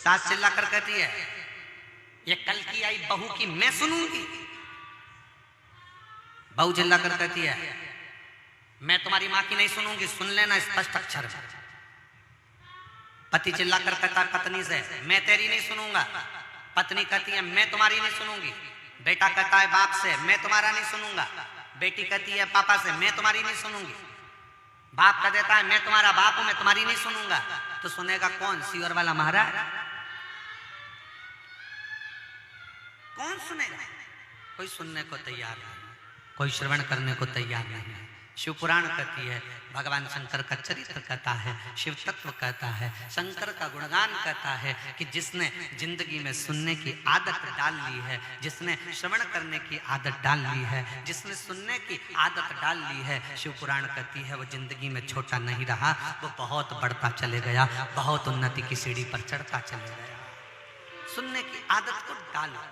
सास चिल्ला कर कहती है, ये कल की आई बहू की मैं सुनूंगी। बहू चिल्ला कर कहती है, मैं तुम्हारी मां की नहीं सुनूंगी, सुन लेना स्पष्ट अक्षर में। पति चिल्ला कर कहता पत्नी से, मैं तेरी नहीं सुनूंगा। पत्नी कहती है, मैं तुम्हारी नहीं सुनूंगी। बेटा कहता है बाप से, मैं तुम्हारा नहीं सुनूंगा। बेटी कहती है पापा से, मैं तुम्हारी नहीं सुनूंगी। बाप कह देता है, मैं तुम्हारा बाप हूं, मैं तुम्हारी नहीं सुनूंगा। तो सुनेगा कौन? सीवर वाला महाराज। कौन सुनेगा? कोई सुनने को तैयार नहीं, कोई श्रवण करने को तैयार नहीं है। शिव पुराण कहती है, भगवान शंकर का चरित्र कहता है, शिव तत्व कहता है, शंकर का गुणगान कहता है कि जिसने जिंदगी में सुनने की आदत डाल ली है, जिसने श्रवण करने की आदत डाल ली है, जिसने सुनने की आदत डाल ली है, शिव पुराण कहती है वो जिंदगी में छोटा नहीं रहा, वो बहुत बढ़ता चले गया, बहुत उन्नति की सीढ़ी पर चढ़ता चले गया। सुनने की आदत को डालो,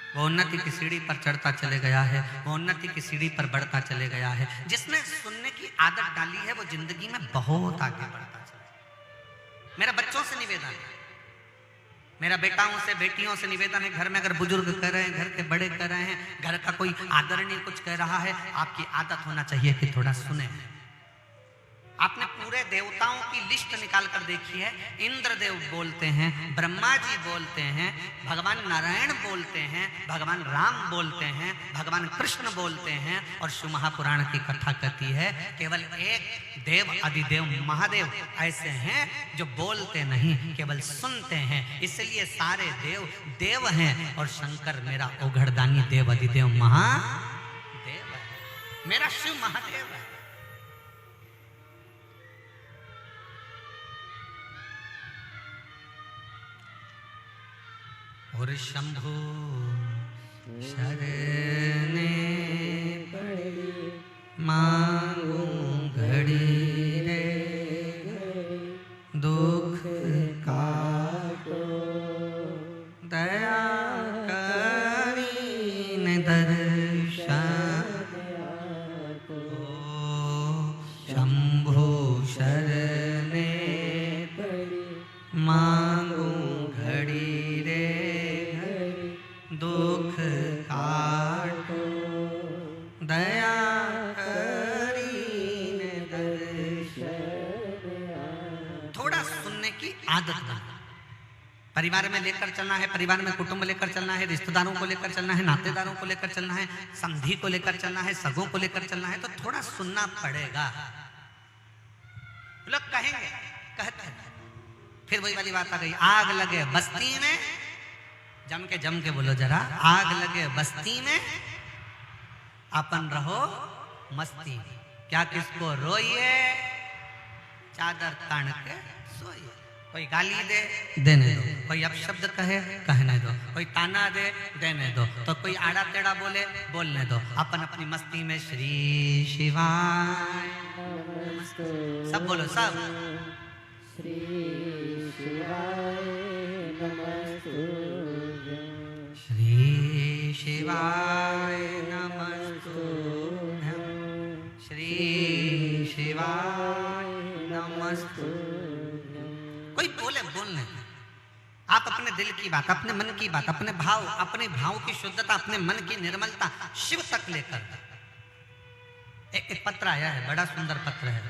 वो उन्नति की सीढ़ी पर चढ़ता चले गया है, वो उन्नति की सीढ़ी पर बढ़ता चले गया है। जिसने सुनने की आदत डाली है वो जिंदगी में बहुत आगे बढ़ता चले। मेरा बच्चों से निवेदन है, मेरा बेटाओं से बेटियों से निवेदन है, घर में अगर बुजुर्ग कर रहे हैं, घर के बड़े कर रहे हैं, घर का कोई आदरणीय कुछ कह रहा है, आपकी आदत होना चाहिए कि थोड़ा सुने। आपने पूरे देवताओं की लिस्ट निकाल कर देखी है। इंद्रदेव बोलते हैं, ब्रह्मा जी बोलते हैं, भगवान नारायण बोलते हैं, भगवान राम बोलते हैं, भगवान कृष्ण बोलते हैं, और शिव महापुराण की कथा कहती है केवल एक देव अधिदेव महादेव ऐसे हैं जो बोलते नहीं, केवल सुनते हैं। इसलिए सारे देव देव हैं और शंकर मेरा ओघड़दानी देव अधिदेव महादेव है, मेरा शिव महादेव है। और शंभु शरणे पड़ी मांगू घड़ी रे, दुख काटो दया करीन दर्शन को। शंभु शरणे पड़ी मांगू घड़ी रे, दुख काटो दया करीन दर्शन। थोड़ा सुनने की आदत बना। परिवार में लेकर चलना है, परिवार में कुटुंब लेकर चलना है, रिश्तेदारों को लेकर चलना है, नातेदारों को लेकर चलना है, समधी को लेकर चलना है, सगों को लेकर चलना है, तो थोड़ा सुनना पड़ेगा। लोग कहेंगे, कहते हैं, फिर वही वाली बात आ गई, आग लगे बस्ती में, जम के बोलो जरा, आग लगे बस्ती में अपन रहो मस्ती में। क्या किसको रोइए, चादर तान के सोइए। कोई गाली दे देने दो, कोई अपशब्द कहे कहने दो, कोई ताना दे देने दो, तो कोई आड़ा टेढ़ा बोले बोलने दो। अपन अपनी मस्ती में श्री शिवाय, सब बोलो सब, श्री शिवाय नमस्तुभ्यं, श्री शिवाय नमस्तुभ्यं, श्री शिवाय नमस्तुभ्यं। कोई बोले बोलने, आप अपने दिल की बात, अपने मन की बात, अपने भाव, अपने भाव की शुद्धता, अपने मन की निर्मलता शिव तक लेकर। एक पत्र आया है, बड़ा सुंदर पत्र है।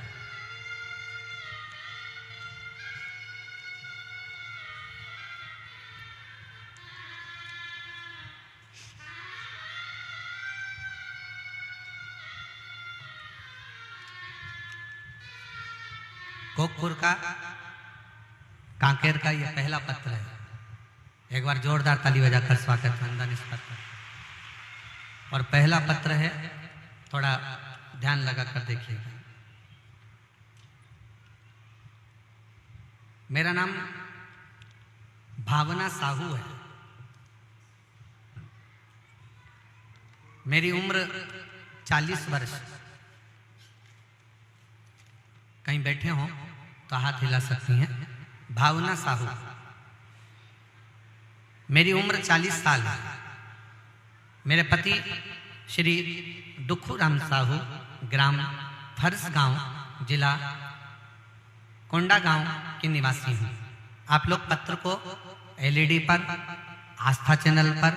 गोखपुर का, कांकेर का ये पहला पत्र है। एक बार जोरदार ताली बजाकर स्वागत वंदन इस पत्र। और पहला पत्र है, थोड़ा ध्यान लगाकर देखिएगा। मेरा नाम भावना साहू है। मेरी उम्र 40 वर्ष। कहीं बैठे हो तो हाथ हिला सकती हैं। भावना साहू, मेरी उम्र 40 साल है। मेरे पति श्री दुखू राम साहू, ग्राम फरस गांव, जिला कोंडा गांव की निवासी हूँ। आप लोग पत्र को एलईडी पर, आस्था चैनल पर,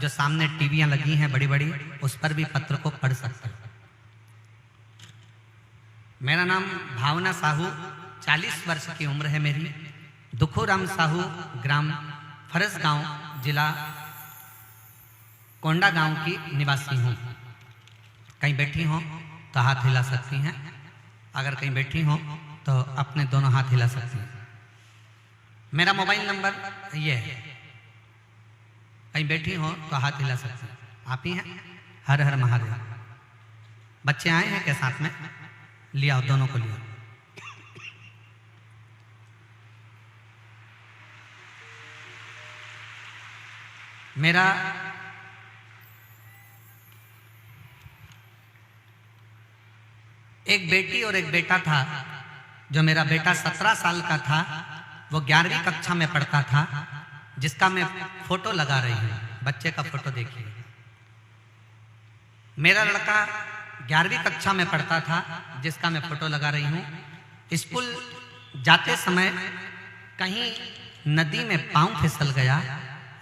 जो सामने टीवियां लगी हैं बड़ी बड़ी, उस पर भी पत्र को पढ़ सकते हैं। मेरा नाम भावना साहू, 40 वर्ष की उम्र है मेरी। दुखूराम साहू, ग्राम फरस गांव, जिला कोंडा गांव की निवासी हूँ। कहीं बैठी हो तो हाथ हिला सकती हैं, अगर कहीं बैठी हो तो अपने दोनों हाथ हिला सकती हैं। मेरा मोबाइल नंबर ये है, कहीं बैठी हो तो हाथ हिला सकती हैं। आप ही हैं? हर हर महादेव। बच्चे आए हैं के साथ में? लिया, दोनों को लिया। मेरा एक बेटी और एक बेटा था। जो मेरा बेटा 17 साल का था, वो 11वीं कक्षा में पढ़ता था, जिसका मैं फोटो लगा रही हूँ। बच्चे का फोटो देखिए। मेरा लड़का 11वीं कक्षा में पढ़ता था, जिसका मैं फोटो लगा रही हूँ। स्कूल जाते समय कहीं नदी में पांव फिसल गया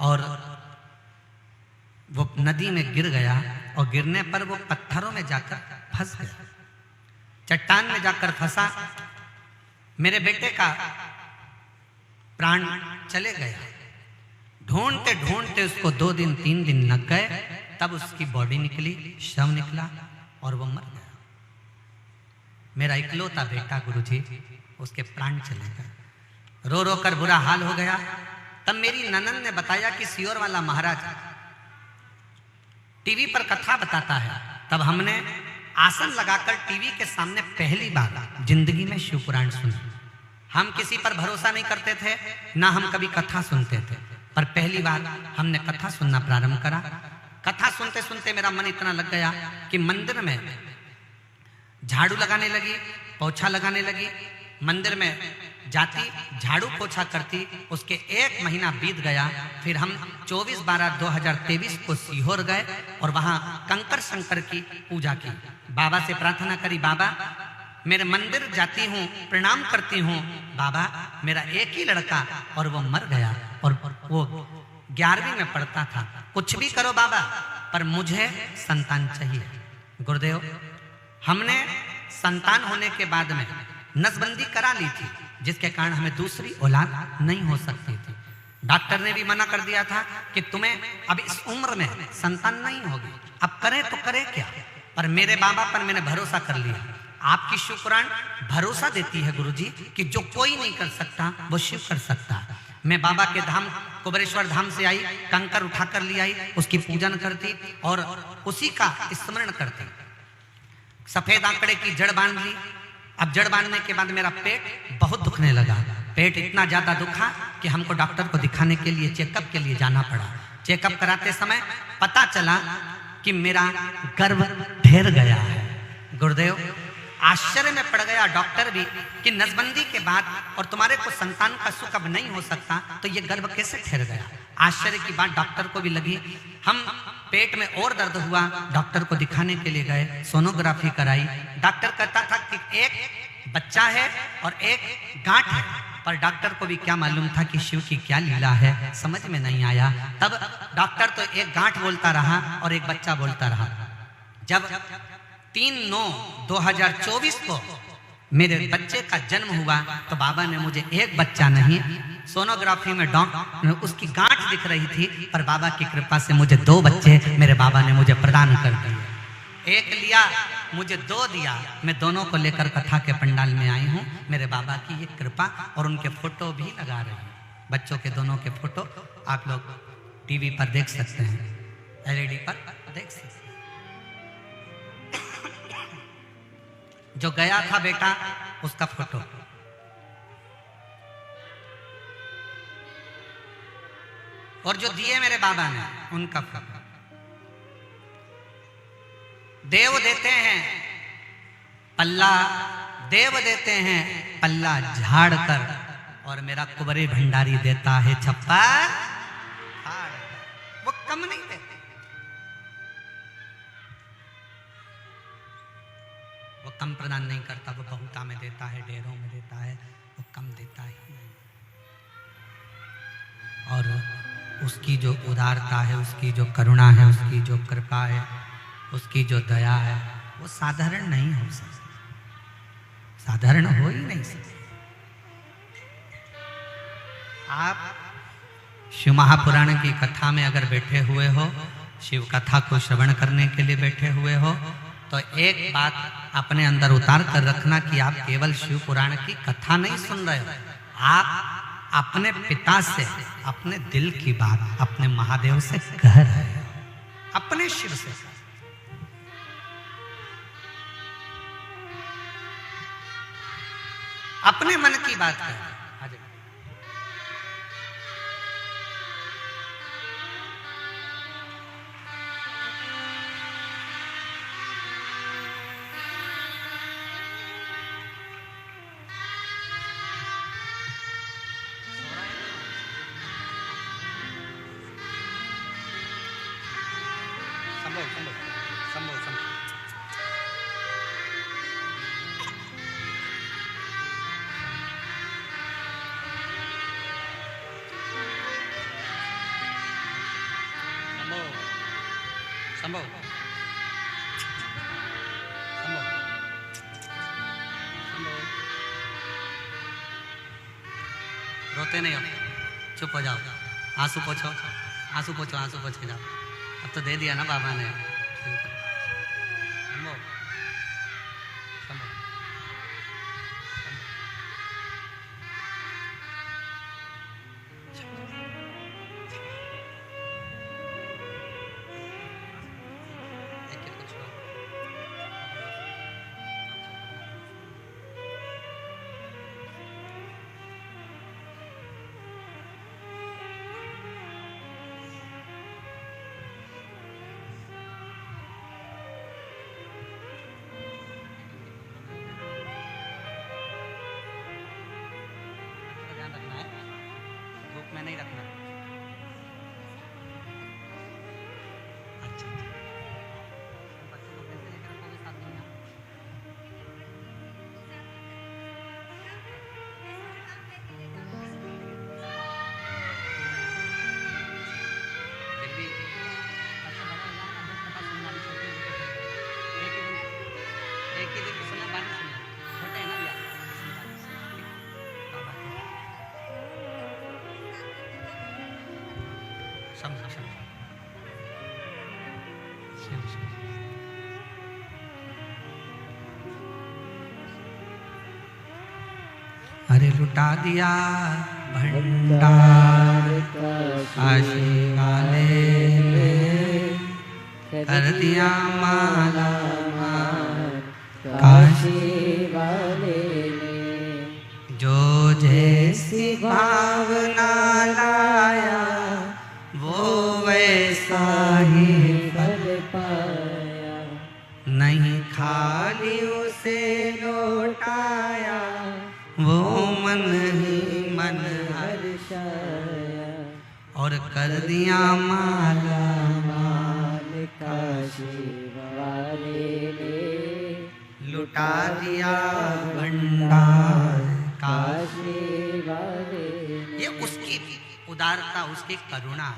और वो नदी में गिर गया, और गिरने पर वो पत्थरों में जाकर फंस गया, चट्टान में जाकर फंसा। मेरे बेटे का प्राण चले गया। ढूंढते ढूंढते उसको 2 दिन 3 दिन लग गए, तब उसकी बॉडी निकली, शव निकला और वो मर गया। मेरा इकलौता बेटा गुरुजी, उसके प्राण चले गए। रो रो कर बुरा हाल हो गया। तब मेरी ननद ने बताया कि सियोर वाला महाराज टीवी पर कथा बताता है। तब हमने आसन लगाकर टीवी के सामने पहली बार जिंदगी में शिव पुराण सुना। हम किसी पर भरोसा नहीं करते थे, ना हम कभी कथा सुनते थे, पर पहली बार हमने कथा सुनना प्रारंभ करा। कथा सुनते सुनते मेरा मन इतना लग गया कि मंदिर में झाड़ू लगाने लगी, पोछा लगाने लगी। मंदिर में जाती, झाड़ू पोछा करती। उसके 1 महीना बीत गया। फिर हम 24/12/2023 को सीहोर गए और वहां कंकर शंकर की पूजा की। बाबा से प्रार्थना करी, बाबा मेरे मंदिर जाती हूँ, प्रणाम करती हूँ, बाबा मेरा एक ही लड़का और वो मर गया, और वो 11वीं में पढ़ता था। कुछ भी करो बाबा, पर मुझे संतान चाहिए। गुरुदेव, हमने संतान होने के बाद में नसबंदी करा ली थी, जिसके कारण हमें दूसरी औलाद नहीं हो सकती थी। डॉक्टर ने भी मना कर दिया था कि तुम्हें अब इस उम्र में संतान नहीं होगी, अब करें तो करें क्या। पर मेरे बाबा पर मैंने भरोसा कर लिया। आपकी शिव पुराण भरोसा देती है गुरुजी कि जो कोई नहीं कर सकता वो शिव कर सकता है। मैं बाबा के धाम कुबेरेश्वर धाम से आई, कंकर उठा कर ले आई, उसकी पूजन करती और उसी का स्मरण करती। सफेद आंकड़े की जड़ बांध ली। अब जड़ बांधने के बाद मेरा पेट बहुत दुखने लगा। पेट इतना ज्यादा दुखा कि हमको डॉक्टर को दिखाने के लिए, चेकअप के लिए जाना पड़ा। चेकअप कराते समय पता चला कि मेरा गर्भ ठहर गया है। गुरुदेव, आश्चर्य में पड़ गया डॉक्टर भी कि नसबंदी के बाद और तुम्हारे को संतान का सुख अब नहीं हो सकता, तो ये गर्भ कैसे ठहर गया। आश्चर्य की बात डॉक्टर को भी लगी। हम पेट में और दर्द हुआ, डॉक्टर को दिखाने के लिए गए, सोनोग्राफी कराई। डॉक्टर कहता था कि एक बच्चा है और एक गांठ है, पर डॉक्टर को भी क्या मालूम था कि शिव की क्या लीला है, समझ में नहीं आया। तब डॉक्टर तो एक गांठ बोलता रहा और एक बच्चा बोलता रहा। जब 3/9/2024 को मेरे बच्चे का जन्म हुआ, तो बाबा ने मुझे एक बच्चा नहीं, सोनोग्राफी में डॉक्टर उसकी गांठ दिख रही थी, पर बाबा की कृपा से मुझे 2 बच्चे मेरे बाबा ने मुझे प्रदान कर दिए। एक लिया, मुझे 2 दिया। मैं दोनों को लेकर कथा के पंडाल में आई हूँ। मेरे बाबा की ये कृपा, और उनके फोटो भी लगा रही हूँ। बच्चों के दोनों के फोटो आप लोग टीवी पर देख सकते हैं, एलईडी पर देख सकते हैं। जो गया था बेटा, उसका फोटो, और जो दिए मेरे बाबा ने, उनका फोटो। देव देते हैं पल्ला, देव देते हैं पल्ला झाड़ कर, और मेरा कुबरे भंडारी देता है छप्पा फाड़। वो कम नहीं देते, वो कम प्रदान नहीं करता, वो बहुता में देता है, ढेरों में देता है। वो कम देता ही नहीं। और उसकी जो उदारता है, उसकी जो करुणा है, उसकी जो कृपा है, उसकी जो दया है, वो साधारण नहीं हो सकती, साधारण हो ही नहीं सकती। आप शिव महापुराण की कथा में अगर बैठे हुए हो, शिव कथा को श्रवण करने के लिए बैठे हुए हो, तो एक बात अपने अंदर उतार कर रखना कि आप केवल शिव पुराण की कथा नहीं सुन रहे हो, आप अपने पिता से, अपने दिल की बात अपने महादेव से कह रहे हो, अपने शिव से। अपने मन की बात कह रहे हो। संभव रोते नहीं हो, चुप हो जाओ, आंसू पोछो, आंसू पोछो, आंसू पोछ के जाओ। अब तो दे दिया ना बाबा ने। में नहीं रखना। अच्छा, बच्चों को कैसे लेकर रखोगे साथ में? फिर भी एक ही दिन सुनना, बाद में सुनना, छोटे हैं ना भैया। समझो समझो। अरे लुटा दिया भंडार काशी वाले ने, कर दिया माला माल काशी वाले ने, जो जैसी भावना लाया वो वैसा ही फल पाया, नहीं खाली उसे लौटाया, वो मन ही मन हर्षाया, और कर दिया माला माल काशी वाले ने, लुटा दिया भंडार काशी वाले ने। ये उसकी उदारता, उसकी करुणा।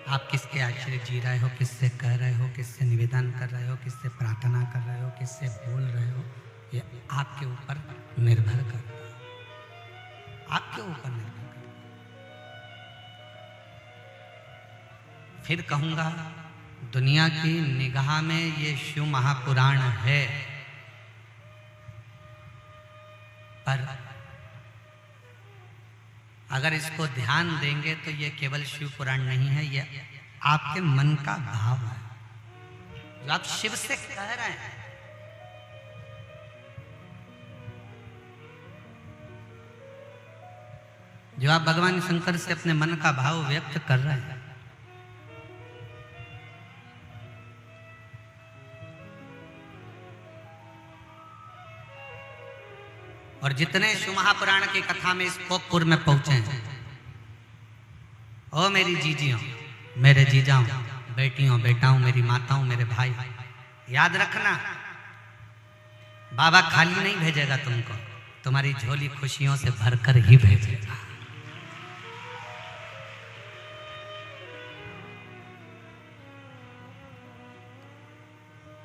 आप किसके आश्रय जी रहे हो, किससे कह रहे हो, किससे निवेदन कर रहे हो, किससे प्रार्थना कर रहे हो, किससे बोल रहे हो, ये आपके ऊपर निर्भर करता है, आपके ऊपर निर्भर करता है। फिर कहूंगा, दुनिया की निगाह में ये शिव महापुराण है, पर अगर इसको ध्यान देंगे तो ये केवल शिव पुराण नहीं है, ये आपके मन का भाव है, जो आप शिव से कह रहे हैं। जो आप भगवान शंकर से अपने मन का भाव व्यक्त कर रहे हैं। और जितने शिव महापुराण की कथा में इस कोकपुर में पहुंचे हैं, ओ मेरी जीजियों, मेरे जीजाओं, बेटियों, बेटाओं, मेरी माताओं, मेरे भाई, याद रखना, बाबा खाली नहीं भेजेगा तुमको, तुम्हारी झोली खुशियों से भरकर ही भेजेगा।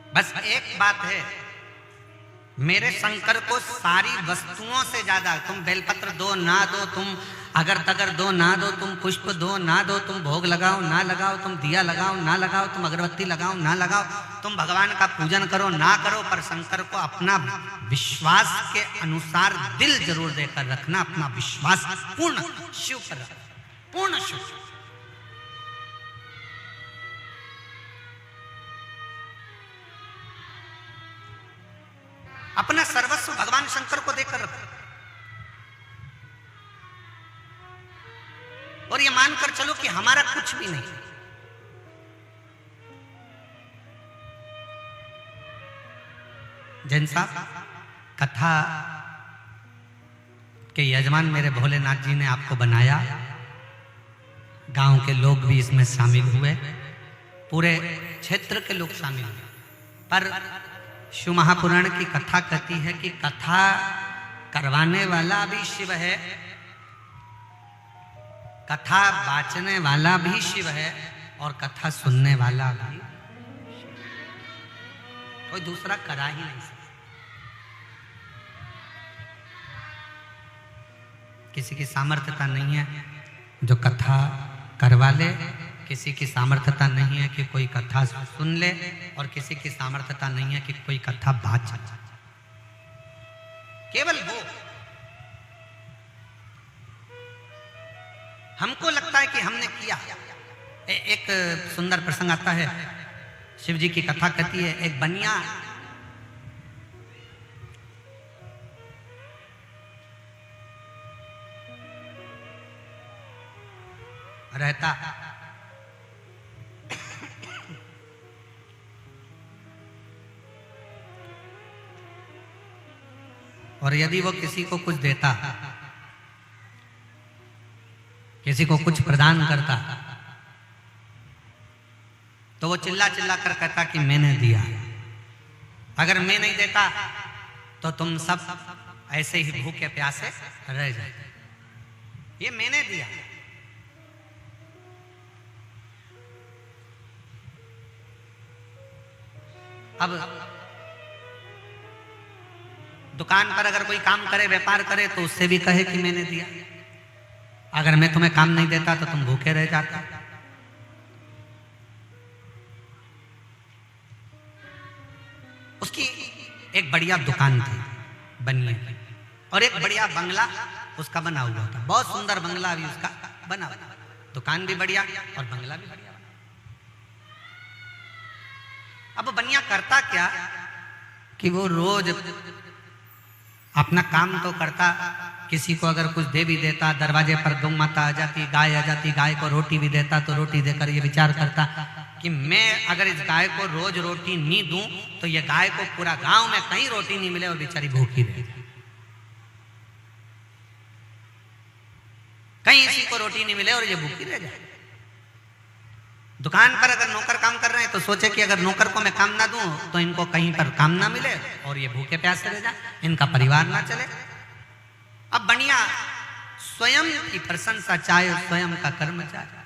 बस एक बात है, मेरे शंकर को सारी वस्तुओं से ज्यादा, तुम बेलपत्र दो ना दो, तुम अगर तगर दो ना दो, तुम पुष्प दो ना दो, तुम भोग लगाओ ना लगाओ, तुम दिया लगाओ ना लगाओ, तुम अगरबत्ती लगाओ ना लगाओ, तुम भगवान का पूजन करो ना करो, पर शंकर को अपना विश्वास के अनुसार दिल जरूर देकर रखना, अपना विश्वास पूर्ण शिव पर रखना, पूर्ण शिव। अपना सर्वस्व भगवान शंकर को देकर रखो और ये मानकर चलो कि हमारा कुछ भी नहीं। जैन साहब, कथा के यजमान मेरे भोलेनाथ जी ने आपको बनाया, गांव के लोग भी इसमें शामिल हुए, पूरे क्षेत्र के लोग शामिल हुए, पर शिव महापुराण की कथा कहती है कि कथा करवाने वाला भी शिव है, कथा बाचने वाला भी शिव है, और कथा सुनने वाला भी, कोई दूसरा करा ही नहीं सकता। किसी की सामर्थ्यता नहीं है जो कथा करवा ले, किसी की सामर्थ्यता नहीं है कि कोई कथा सुन ले, और किसी की सामर्थ्यता नहीं है कि कोई कथा बाच जाए। केवल वो, हमको लगता है कि हमने किया। एक सुंदर प्रसंग आता है, शिव जी की कथा कहती है, एक बनिया रहता, और यदि वो किसी को कुछ देता, किसी को कुछ प्रदान करता, तो वो चिल्ला चिल्ला कर कहता कि मैंने दिया, अगर मैं नहीं देता तो तुम सब ऐसे ही भूखे प्यासे रह जाते, ये मैंने दिया। अब दुकान पर अगर कोई काम करे, व्यापार करे, तो उससे भी कहे कि मैंने दिया, अगर मैं तुम्हें काम नहीं देता तो तुम भूखे रह जाते। उसकी एक बढ़िया दुकान थी बनिए की, और एक बढ़िया बंगला उसका बना हुआ था, बहुत सुंदर बंगला भी उसका बना हुआ, दुकान भी बढ़िया और बंगला भी बढ़िया। अब बनिया करता क्या कि वो रोज अपना काम तो करता, किसी को अगर कुछ दे भी देता, दरवाजे पर गौ माता आ जाती, गाय आ जाती, गाय को रोटी भी देता, तो रोटी देकर ये विचार करता कि मैं अगर इस गाय को रोज रोटी नहीं दूं तो ये गाय को पूरा गांव में कहीं रोटी नहीं मिले और बेचारी भूखी रहे, कहीं इसी को रोटी नहीं मिले और ये भूखी रह जाए। दुकान पर अगर नौकर काम कर रहे हैं तो सोचे कि अगर नौकर को मैं काम ना दूं तो इनको कहीं पर काम ना मिले और ये भूखे प्यासे रह जाए, इनका परिवार ना चले। अब बनिया स्वयं की प्रशंसा चाहे, स्वयं का कर्म चाहे।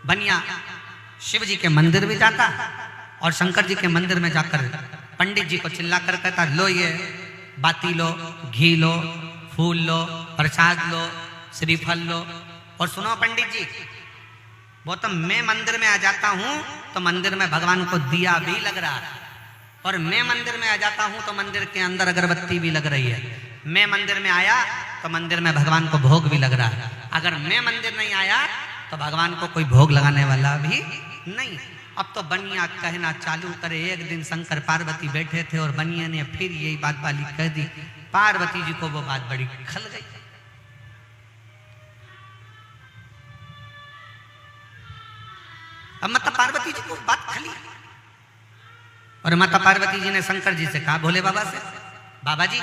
बनिया शिव जी के मंदिर भी जाता और शंकर जी के मंदिर में जाकर पंडित जी को चिल्ला कर कहता, लो ये बाती लो, घी लो, फूल लो, प्रसाद लो, श्रीफल लो, और सुनो पंडित जी, वो तो मैं मंदिर में आ जाता हूं तो मंदिर में भगवान को दिया भी लग रहा है, और मैं मंदिर में आ जाता हूं तो मंदिर के अंदर अगरबत्ती भी लग रही है। मैं मंदिर में आया तो मंदिर में भगवान को भोग भी लग रहा है, अगर मैं मंदिर नहीं आया तो भगवान को कोई भोग लगाने वाला भी नहीं। अब तो बनिया कहना चालू करे। एक दिन शंकर पार्वती बैठे थे और बनिया ने फिर यही बात वाली कह दी। पार्वती जी को वो बात बड़ी खल गई। अब माता पार्वती जी को बात खली और माता पार्वती जी ने शंकर जी से कहा, भोले बाबा से, बाबा जी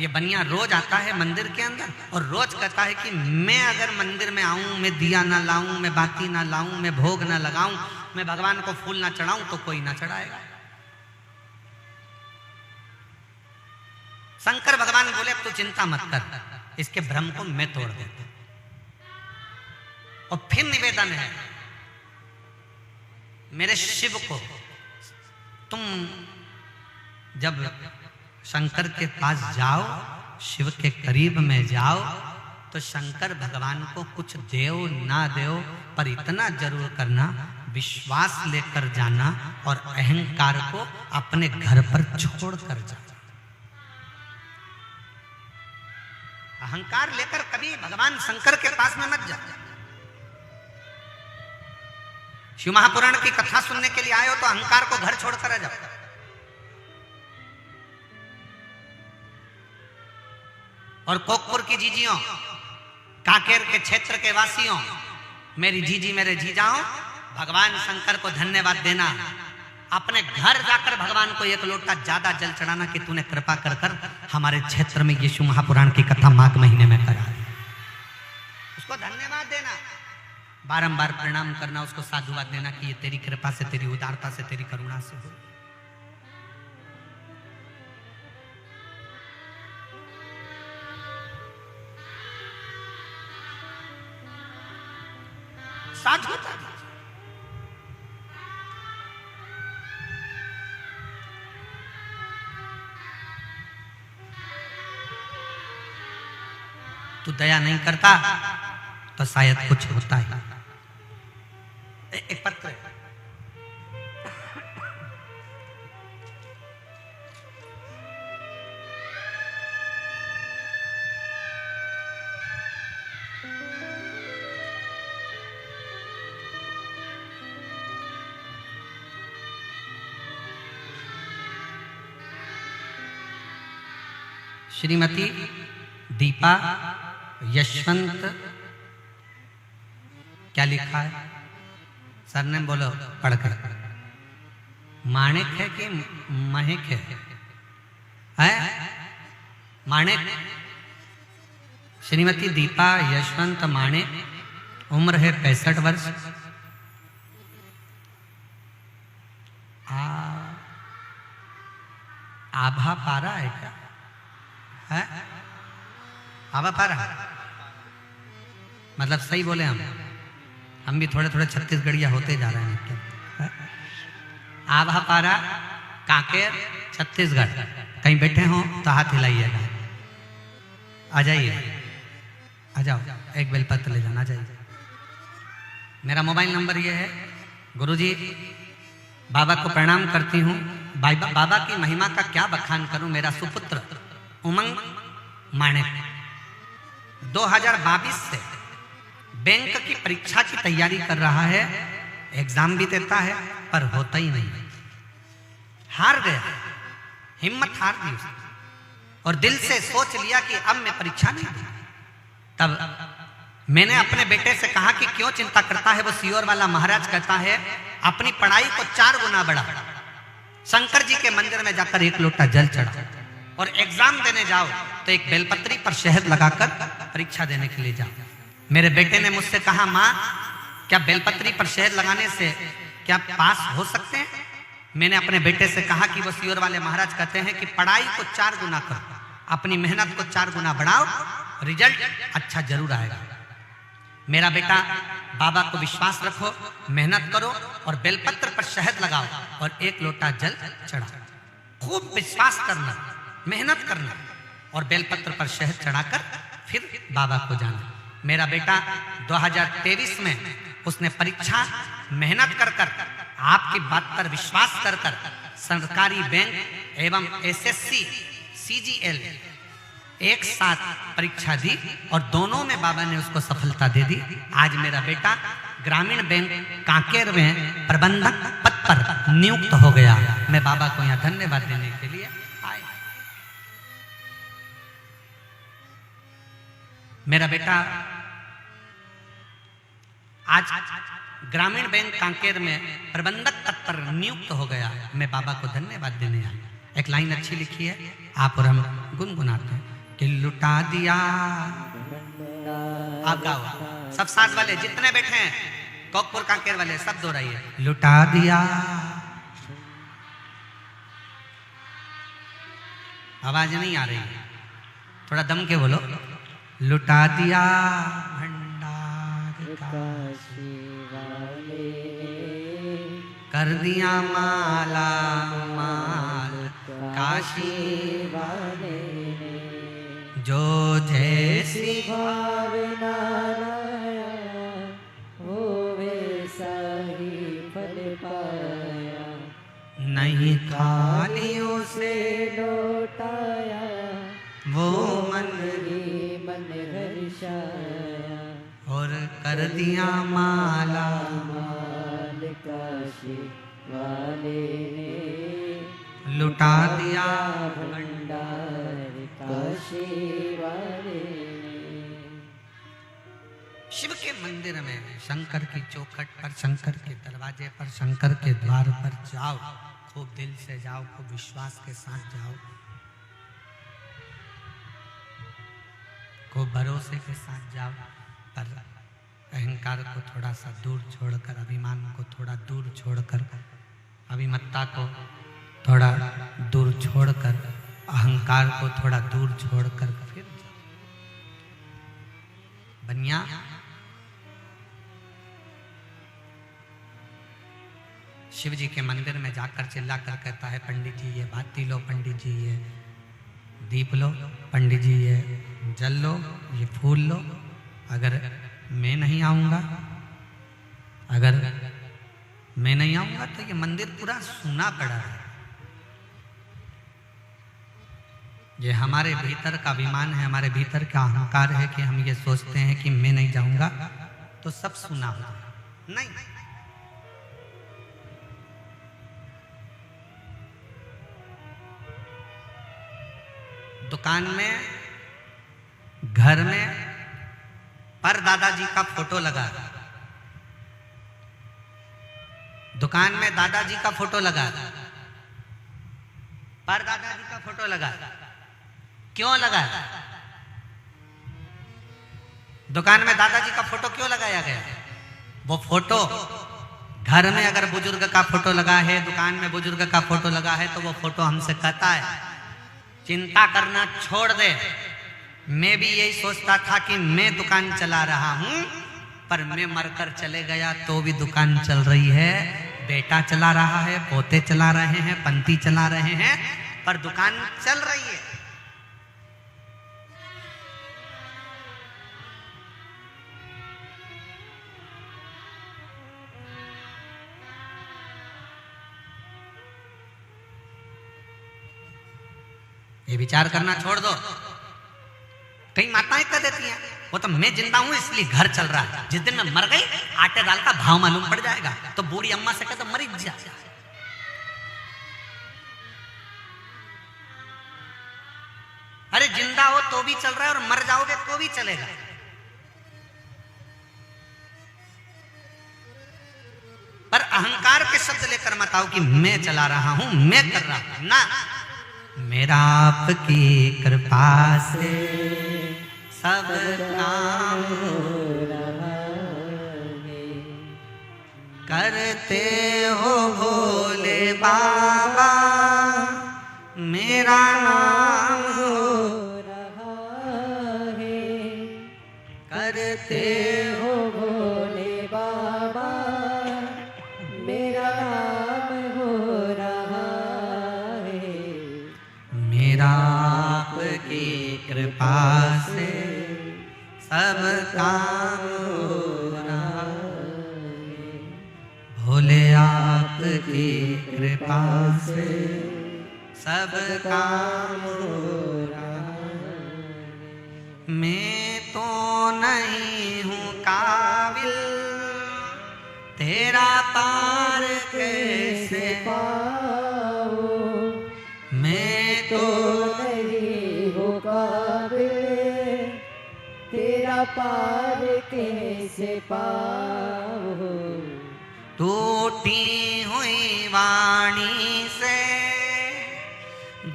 ये बनिया रोज आता है मंदिर के अंदर और रोज कहता है कि मैं अगर मंदिर में आऊं, मैं दिया ना लाऊं, मैं बाती ना लाऊं, मैं भोग ना लगाऊं, मैं भगवान को फूल ना चढ़ाऊं तो कोई ना चढ़ाएगा। शंकर भगवान बोले अब तू चिंता मत कर, इसके भ्रम को मैं तोड़ देता हूं। और फिर निवेदन है मेरे शिव को, तुम जब शंकर के पास जाओ, शिव के करीब में जाओ, तो शंकर भगवान को कुछ देओ ना देओ, पर इतना जरूर करना विश्वास लेकर जाना और अहंकार को अपने घर पर छोड़ कर जाना। अहंकार लेकर कभी भगवान शंकर के पास में मत जाओ। शिव महापुराण की कथा सुनने के लिए आए हो तो अहंकार को घर छोड़कर आ जाओ। और कोकपुर की जीजियों, काकेर के क्षेत्र के वासियों, मेरी जीजी मेरे जीजाओं, भगवान शंकर को धन्यवाद देना। अपने घर जाकर भगवान को एक लोटा ज्यादा जल चढ़ाना कि तूने कृपा कर कर हमारे क्षेत्र में यीशु महापुराण की कथा माघ महीने में करा। उसको धन्यवाद देना, बारंबार प्रणाम करना, उसको साधुवाद देना कि ये तेरी कृपा से, तेरी उदारता से, तेरी करुणा से हो। साधुता तू दया नहीं करता तो शायद कुछ होता है। एक पत्र है, श्रीमती दीपा यशवंत, क्या लिखा है सरनेम बोलो पढ़कर, माणिक है कि महक है? माणिक। श्रीमती दीपा यशवंत माणिक, उम्र है 65 वर्ष। आभा पारा है क्या है? आभा पारा मतलब सही बोले हम भी थोड़े थोड़े छत्तीसगढ़िया होते जा रहे हैं। आभा पारा कांकेर छत्तीसगढ़, कहीं बैठे हो तो हाथ हिलाइएगा। आ जाइए, आ जाओ, एक बेलपत्र ले जाना। आ जाइए। मेरा मोबाइल नंबर ये है। गुरुजी बाबा को प्रणाम करती हूँ। बाबा की महिमा का क्या बखान करूं। मेरा सुपुत्र उमंग माणिक 2022 से बैंक की परीक्षा की तैयारी कर रहा है, एग्जाम भी देता है पर होता ही नहीं, हार गया, हिम्मत हार दी उसने और दिल से सोच लिया कि अब मैं परीक्षा नहीं दूंगा। तब मैंने अपने बेटे से कहा कि क्यों चिंता करता है। वो सियोर वाला महाराज कहता है अपनी पढ़ाई को 4 गुना बढ़ा, शंकर जी के मंदिर में जाकर एक लोटा जल चढ़ा और एग्जाम देने जाओ तो एक बेलपत्री पर शहद लगाकर परीक्षा देने के लिए जाओ। मेरे बेटे ने मुझसे कहा, माँ क्या बेलपत्री पर शहद लगाने से क्या पास हो सकते हैं? मैंने अपने बेटे से कहा कि वो सियोर वाले महाराज कहते हैं कि पढ़ाई को 4 गुना करो, अपनी मेहनत को 4 गुना बढ़ाओ, रिजल्ट अच्छा जरूर आएगा। मेरा बेटा बाबा को विश्वास रखो, मेहनत करो और बेलपत्र पर शहद लगाओ और एक लोटा जल चढ़ाओ। खूब विश्वास करना, मेहनत करना और बेलपत्र पर शहद चढ़ाकर फिर बाबा को जाना। मेरा बेटा 2023 में उसने परीक्षा मेहनत कर कर, आपकी बात पर विश्वास कर कर सरकारी बैंक एवं एसएससी सीजीएल एक साथ परीक्षा दी और दोनों में बाबा ने उसको सफलता दे दी। आज मेरा बेटा ग्रामीण बैंक कांकेर में प्रबंधक पद पर नियुक्त हो गया। मैं बाबा को यहाँ धन्यवाद देने के लिए आया। मेरा बेटा आज ग्रामीण बैंक कांकेर में प्रबंधक पद पर नियुक्त हो गया। मैं बाबा को धन्यवाद देने आया। एक लाइन अच्छी लिखी है, आप और हम गुनगुनाते हैं कि लुटा दिया। आप गाओ, सब साथ वाले जितने बैठे हैं, कोकपुर कांकेर वाले सब दोहराइए। लुटा दिया, आवाज नहीं आ रही है, थोड़ा दम के बोलो। लुटा दिया भंडार काशी वाले, कर दिया माला माल काशी वाले, जो जैसी भावना हो वैसा ही फल पाया, नहीं खालियों से लौटाया, वो मन ही मन हर्षाया, और कर दिया माला माल काशी वाले ने, लुटा दिया भंडार काशी वाले ने। शिव के मंदिर में, शंकर की चौखट पर, शंकर के दरवाजे पर, शंकर के द्वार पर जाओ, खूब दिल से जाओ, खूब विश्वास के साथ जाओ, खूब भरोसे के साथ जाओ, पर अहंकार को थोड़ा सा दूर छोड़कर, अभिमान को थोड़ा दूर छोड़कर, अभिमत्ता को थोड़ा दूर छोड़कर, अहंकार को थोड़ा दूर छोड़कर फिर बनिया शिव जी के मंदिर में जाकर चिल्लाकर कहता है, पंडित जी ये बाती लो, पंडित जी ये दीप लो, पंडित जी ये जल लो, ये फूल लो, अगर मैं नहीं आऊंगा, अगर मैं नहीं आऊंगा तो ये मंदिर पूरा सूना पड़ा है। ये हमारे भीतर का अभिमान है, हमारे भीतर का अहंकार है कि हम ये सोचते हैं कि मैं नहीं जाऊंगा तो सब सूना हो जाएगा। नहीं, दुकान में, घर में पर दादाजी का फोटो लगा, दुकान में दादाजी का फोटो लगा, पर दादाजी का फोटो लगा, क्यों लगा? दुकान में दादाजी का फोटो क्यों लगाया गया? वो फोटो घर में अगर बुजुर्ग का फोटो लगा है, दुकान में बुजुर्ग का फोटो लगा है, तो वो फोटो हमसे कहता है चिंता करना छोड़ दे। मैं भी यही सोचता था कि मैं दुकान चला रहा हूं, पर मैं मरकर चले गया तो भी दुकान चल रही है, बेटा चला रहा है, पोते चला रहे हैं, पंती चला रहे हैं, पर दुकान चल रही है। ये विचार करना छोड़ दो। कई माताएं कह देती हैं, वो तो मैं जिंदा हूं इसलिए घर चल रहा है, जिस दिन मैं मर गई आटे दाल का भाव मालूम पड़ जाएगा तो बूढ़ी अम्मा से कहते मरी जा। अरे जिंदा हो तो भी चल रहा है और मर जाओगे तो भी चलेगा। पर अहंकार के शब्द लेकर मत आओ कि मैं चला रहा हूं, मैं कर रहा हूं ना। मेरा आपकी कृपा से सब काम हो रहा है, करते हो भोले बाबा मेरा नाम हो रहा है, करते हो भोले बाबा मेरा नाम हो रहा है, मेरा आपकी कृपा से सब काम हो रहा है, भोले आपकी कृपा से सब काम हो रहा है। मैं तो नहीं हूँ काबिल तेरा पार कैसे पाऊं, मैं तो नहीं हूँ काबिल तेरा पार कैसे पाऊं, टूटी हुई वाणी से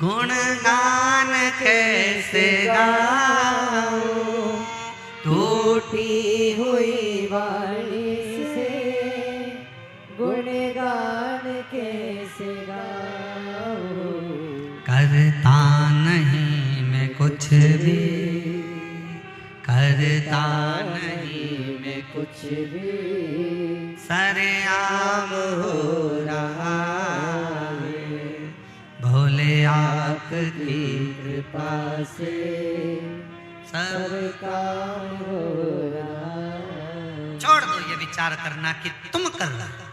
गुणगान कैसे गाऊं, टूटी हुई वाणी से गुणगान कैसे गाऊं। करता नहीं मैं कुछ भी, करता नहीं मैं कुछ भी, सरेआम हो रहा है, भोले आपकी कृपा से सब काम हो रहा है। छोड़ दो ये विचार करना कि तुम कर रहे हो।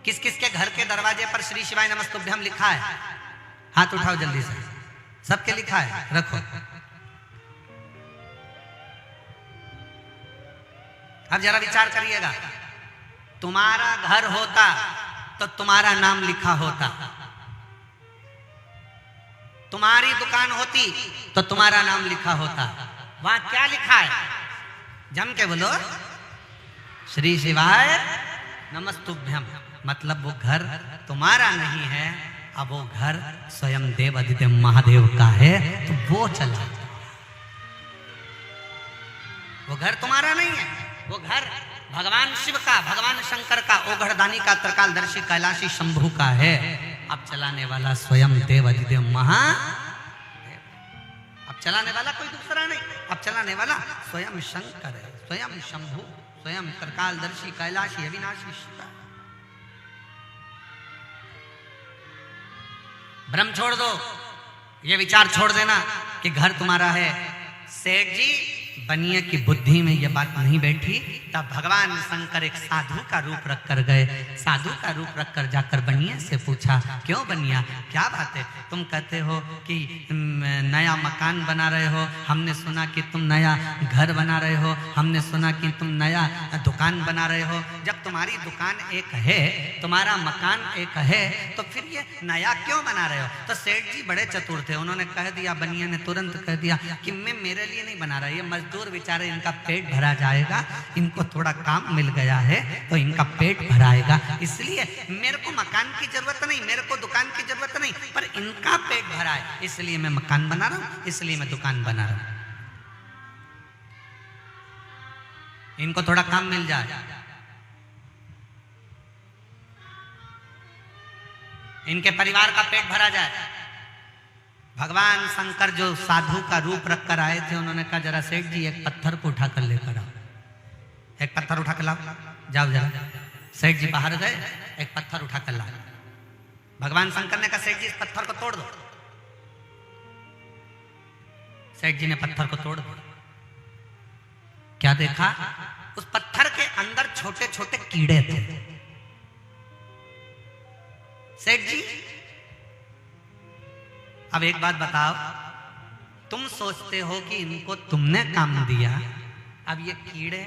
किस किस के घर के दरवाजे पर श्री शिवाय नमस्तुभ्यम लिखा है? हाथ उठाओ जल्दी से। सबके लिखा है, रखो। अब जरा विचार करिएगा, तुम्हारा घर होता तो तुम्हारा नाम लिखा होता, तुम्हारी दुकान होती तो तुम्हारा नाम लिखा होता। वहां क्या लिखा है? जम के बोलो, श्री शिवाय नमस्तुभ्यम। मतलब वो घर तुम्हारा नहीं है, अब वो घर स्वयं देव आदिदेव महादेव का है, तो वो चला। वो घर तुम्हारा नहीं है, वो घर भगवान शिव का, भगवान शंकर का, ओघड़दानी का, त्रिकालदर्शी कैलाशी शंभू का है। अब चलाने वाला स्वयं देव आदिदेव महादेव। अब चलाने वाला कोई दूसरा नहीं, अब चलाने वाला स्वयं शंकर है, स्वयं शंभू, स्वयं त्रिकालदर्शी कैलाशी अविनाशी शिव। भ्रम छोड़ दो, ये विचार छोड़ देना कि घर तुम्हारा है। सेठ जी बनिए की बुद्धि में ये बात नहीं बैठी, तब भगवान शंकर एक साधु का रूप रख कर गए। साधु का रूप रख कर जाकर बनिया से पूछा, क्यों बनिया, क्या बात है? तुम कहते हो कि नया मकान बना रहे हो, हमने सुना कि तुम नया घर बना रहे हो, हमने सुना कि तुम नया दुकान बना रहे हो। जब तुम्हारी दुकान एक है, तुम्हारा मकान एक है, तो फिर ये नया क्यों बना रहे हो? तो सेठ जी बड़े चतुर थे, उन्होंने कह दिया, बनिया ने तुरंत कह दिया कि मैं मेरे लिए नहीं बना रहा, ये मजदूर बेचारे, इनका पेट भरा जाएगा, इनको थोड़ा काम मिल गया है तो इनका पेट भराएगा, इसलिए मेरे को मकान की जरूरत नहीं, मेरे को दुकान की जरूरत नहीं, पर इनका पेट भरा है, इसलिए मैं मकान बना रहा हूं, इसलिए मैं दुकान बना रहा हूं, इनको थोड़ा काम मिल जाए, इनके परिवार का पेट भरा जाए। भगवान शंकर जो साधु का रूप रख कर आए थे, उन्होंने कहा, जरा सेठ जी एक पत्थर को उठा कर लेकर आओ, एक पत्थर उठा कर लाओ, जाओ जरा। सेठ जी बाहर गए, एक पत्थर उठा कर लाओ। भगवान शंकर ने कहा, सेठ जी इस पत्थर को तोड़ दो। सेठ जी ने पत्थर को तोड़ दिया। क्या देखा? उस पत्थर के अंदर छोटे छोटे कीड़े थे। सेठ जी अब एक बात बताओ, तुम सोचते हो कि इनको तुमने काम दिया, अब ये कीड़े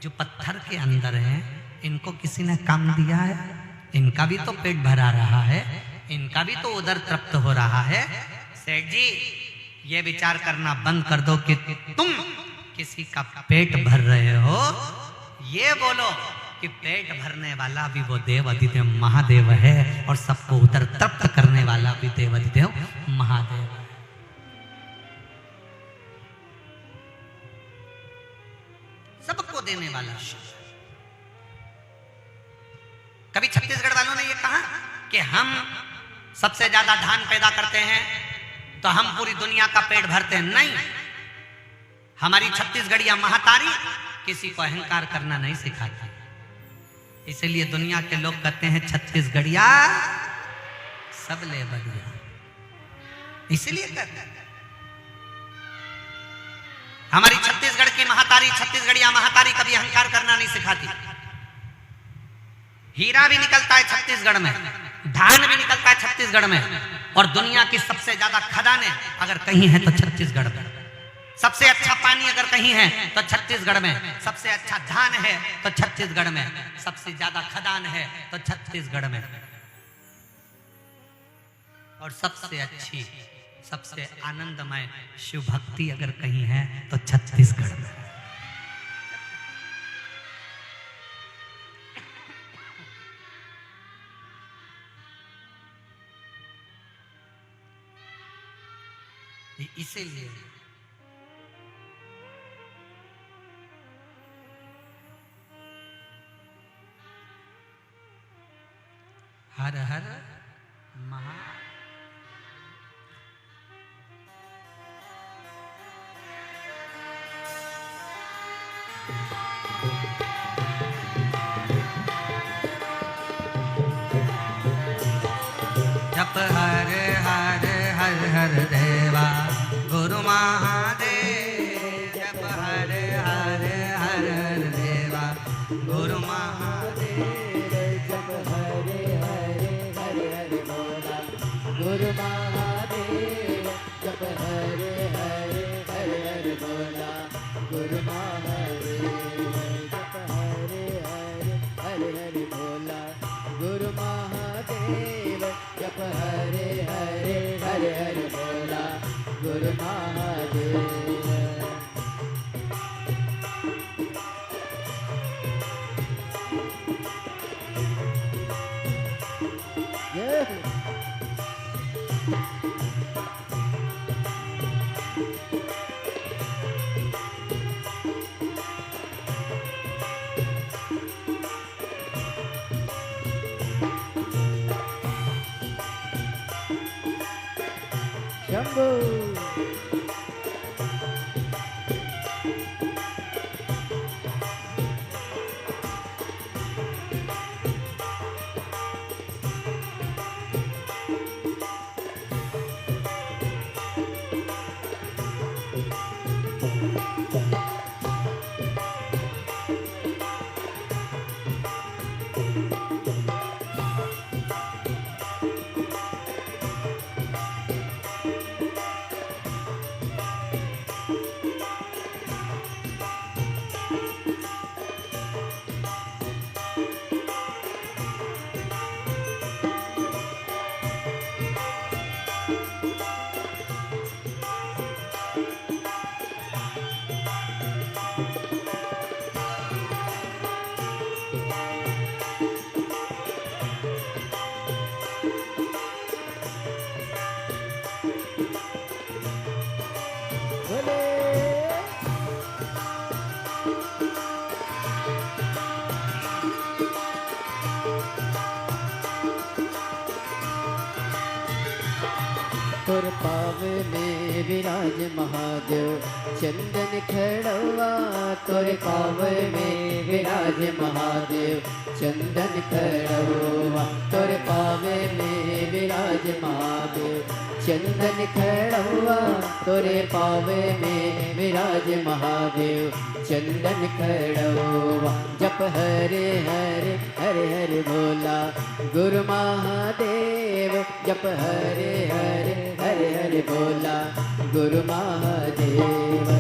जो पत्थर के अंदर हैं, इनको किसी ने काम दिया है? इनका भी तो पेट भरा रहा है, इनका भी तो उधर तृप्त हो रहा है। सेठ जी ये विचार करना बंद कर दो कि तुम किसी का पेट भर रहे हो, ये बोलो कि पेट भरने वाला भी वो देव आदिदेव महादेव है, और सबको उधर तृप्त करने वाला भी देव आदिदेव महादेव है। सबको देने वाला शिव। कभी छत्तीसगढ़ वालों ने ये कहा कि हम सबसे ज्यादा धान पैदा करते हैं तो हम पूरी दुनिया का पेट भरते हैं। नहीं, हमारी छत्तीसगढ़िया महातारी किसी को अहंकार करना नहीं सिखाती, इसलिए दुनिया के लोग कहते हैं छत्तीसगढ़िया सब ले बढ़िया, इसलिए कहते हैं। हमारी छत्तीसगढ़ की महातारी, छत्तीसगढ़िया महातारी कभी अहंकार करना नहीं सिखाती। हीरा भी निकलता है छत्तीसगढ़ में, धान भी निकलता है छत्तीसगढ़ में, और दुनिया की सबसे ज्यादा खदानें अगर कहीं है तो छत्तीसगढ़ में। सबसे अच्छा पानी अगर कहीं है तो छत्तीसगढ़ में, सबसे अच्छा धान है तो छत्तीसगढ़ में, सबसे ज्यादा खदान है तो छत्तीसगढ़ में, और सबसे अच्छी, सबसे आनंदमय शिव भक्ति अगर कहीं है तो छत्तीसगढ़ में। इसीलिए हर हर महा जप हर हर हर हर देवा गुरु महादेव जप हर हर हर हर देवा गुरु महादेव जप हरे हरे हरे हरे बोला गुरु महादेव जप हरे हरे हरे हरे बोला गुरु महादेव जप हरे हरे हरे हरे बोला गुरु महादेव जप हरे हरे हरे हरे बोला गुरु महादेव शंभू तुर पाव में विराज महादेव चंदन खड़वा तुर पाव में विराज महादेव चंदन खड़वा तुर पाव में विराज महादेव चंदन खड़वा तुरे पावे में विराज महादेव चंदन खड़वा जप हरे हरे हरे हरे बोला गुरु महादेव जप हरे हरे हरे हरे बोला गुरु महादेव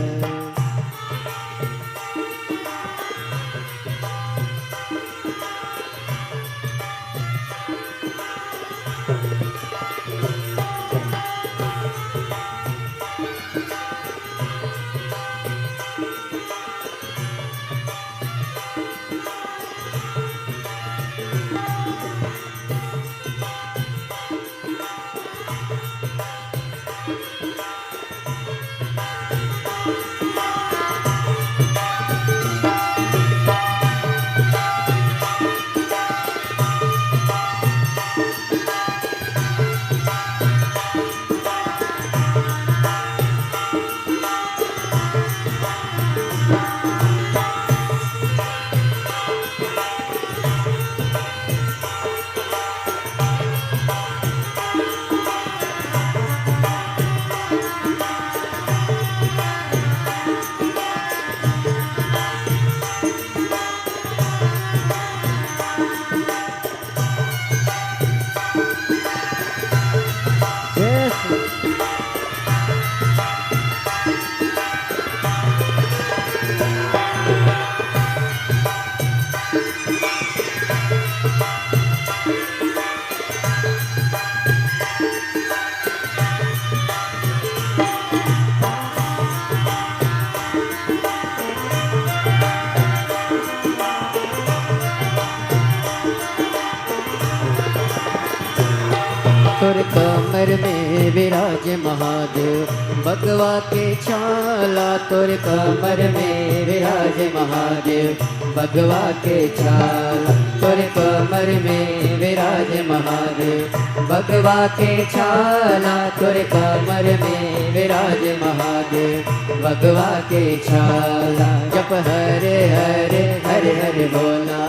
तुर कमर में विराज महादेव भगवा के छाला, तुर कमर में विराज महादेव भगवा के छाला, तुर कमर में विराज महादेव भगवा के छाला, तुर कमर में विराज महादेव भगवा के छाला। जप हरे हरे हरे हरे बोला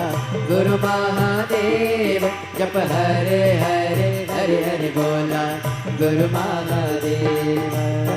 गुरु महादेव, जप हरे हरे हरे हरे बोला गुरु महादेव।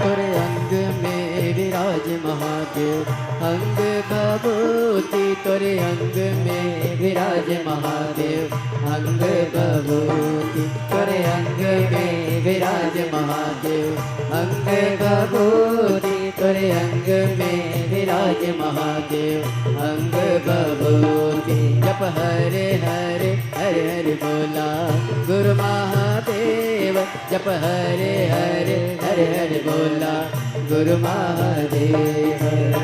तुर अंग में विराज महादेव अंग भभूति, तुर अंग में विराज महादेव अंग भभूति, तुर अंग में विराज महादेव अंग भभूति, तुर अंग में विराज महादेव अंग भभूति। जप हरे हरे हरे हरे बोला गुरु महादेव, जप हरे हरे हरे हरे बोला गुरु महादेव।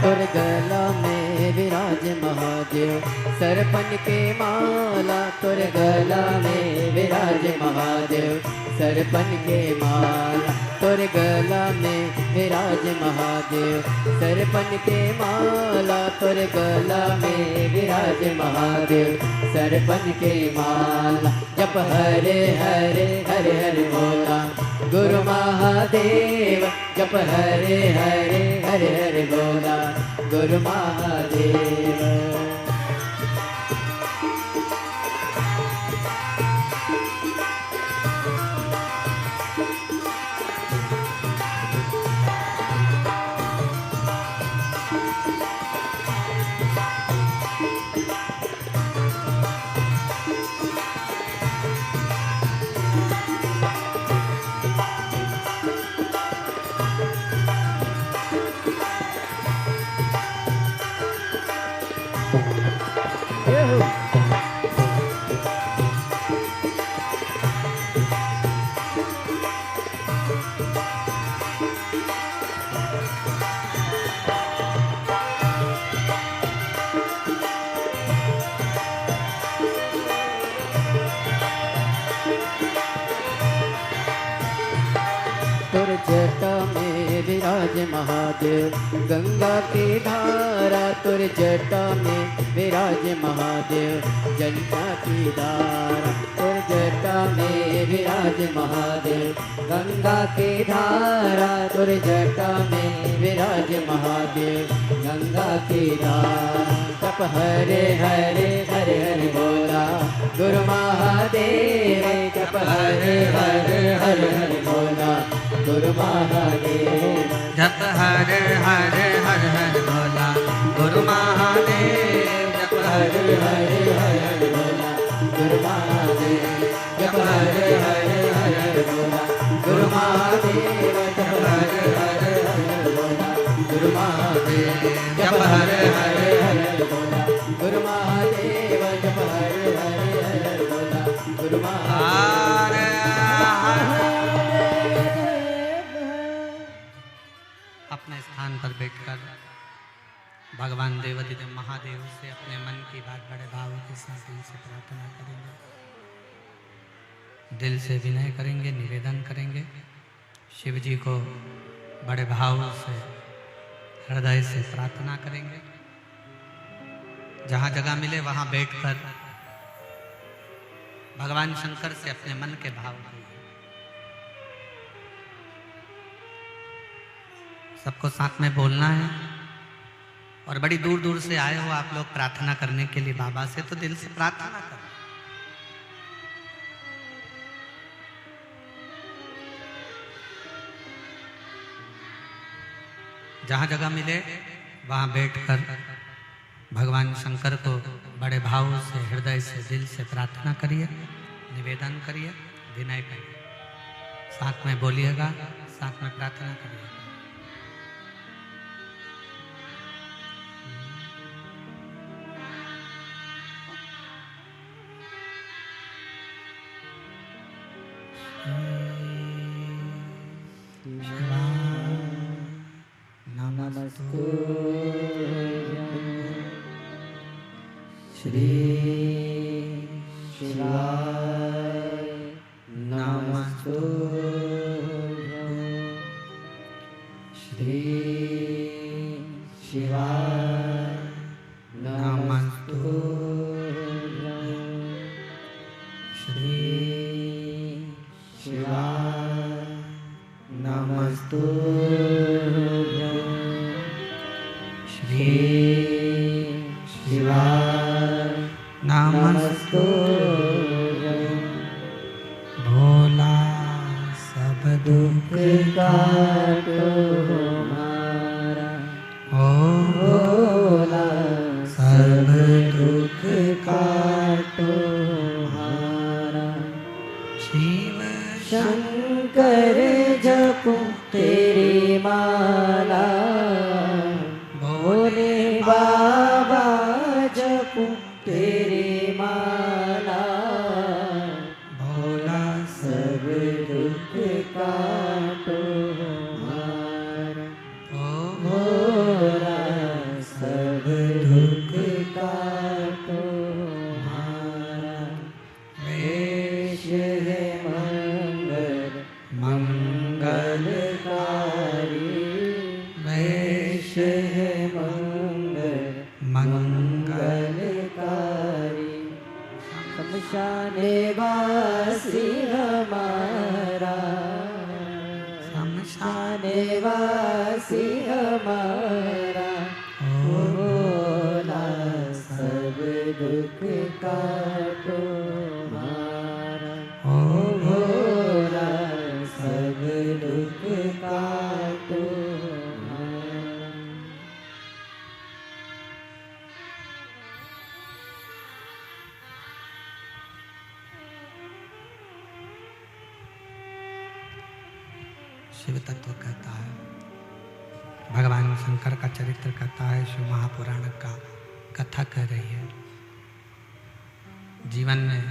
तुर गला में विराज महादेव सरपन के माला, तुर गला में विराज महादेव सरपन के माला, तुर गला में विराज महादेव सरपन के माला, तुर गला में विराज महादेव सरपन के माला। जप हरे हरे हरे हरे बोला गुरु महादेव, जप हरे हरे हरे हरे बोला गुरु महादेव। तुर जटा में विराज महादेव गंगा की धारा, तुर जटा में विराज महादेव जटा की धारा, तुर जटा में विराज महादेव गंगा की धारा, तुर जटा में विराज महादेव गंगा की धारा। तप हरे हरे हरे हरे बोला गुरु महादेव, तप हरे हरे हरे हरे बोला गुरु महादेव। जप हरे हरे हरे हरे बोला गुरु महादेव, जप हरे हरे हरे हरे बोला गुरु महादेव, जप हरे हरे हरे हरे बोला गुरु महादेव, जप हरे हरे हरे हरे बोला गुरु महादेव, जप बोल अपने स्थान पर बैठकर भगवान देवाधिदेव महादेव से अपने मन की बात बड़े भाव के साथ दिल से प्रार्थना करेंगे, दिल से विनय करेंगे, निवेदन करेंगे। शिव जी को बड़े भाव से हृदय से प्रार्थना करेंगे। जहाँ जगह मिले वहाँ बैठकर भगवान शंकर से अपने मन के भाव करेंगे। सबको साथ में बोलना है। और बड़ी दूर दूर से आए हो आप लोग प्रार्थना करने के लिए बाबा से, तो दिल से प्रार्थना करो। जहाँ जगह मिले वहाँ बैठकर भगवान शंकर को बड़े भाव से, हृदय से, दिल से प्रार्थना करिए, निवेदन करिए, विनय करिए। साथ में बोलिएगा, साथ में प्रार्थना करिए। श्री शिवाय नमस्तुभ्यं। श्री शिवाय नमस्तुभ्यं। श्री शिवाय नमस्तुभ्यं। श्री शिवाय नमस्तुभ्यं। भोला सब दुख काटो हमारा, ओ भोला सब दुख काटो हमारा। शिव शंकर जपूं तेरी माला, भोले बाबा जपूं तेरी माला। भोला सब दुख काटो हमारा, ओ भोला सब दुख काटो हमारा। वेश है मंगल मंगलकारी, वेश है मंगल मंगलकारी। शमशाने वासी हमारा, शमशाने वासी हमारा। ओ भोला सब दुख काटो हमारा, ओ भोला सब दुख काटो हमारा। शिव तत्व कहता है, भगवान शंकर का चरित्र कहता है, शिव महापुराण का कथा कह रही है। जीवन में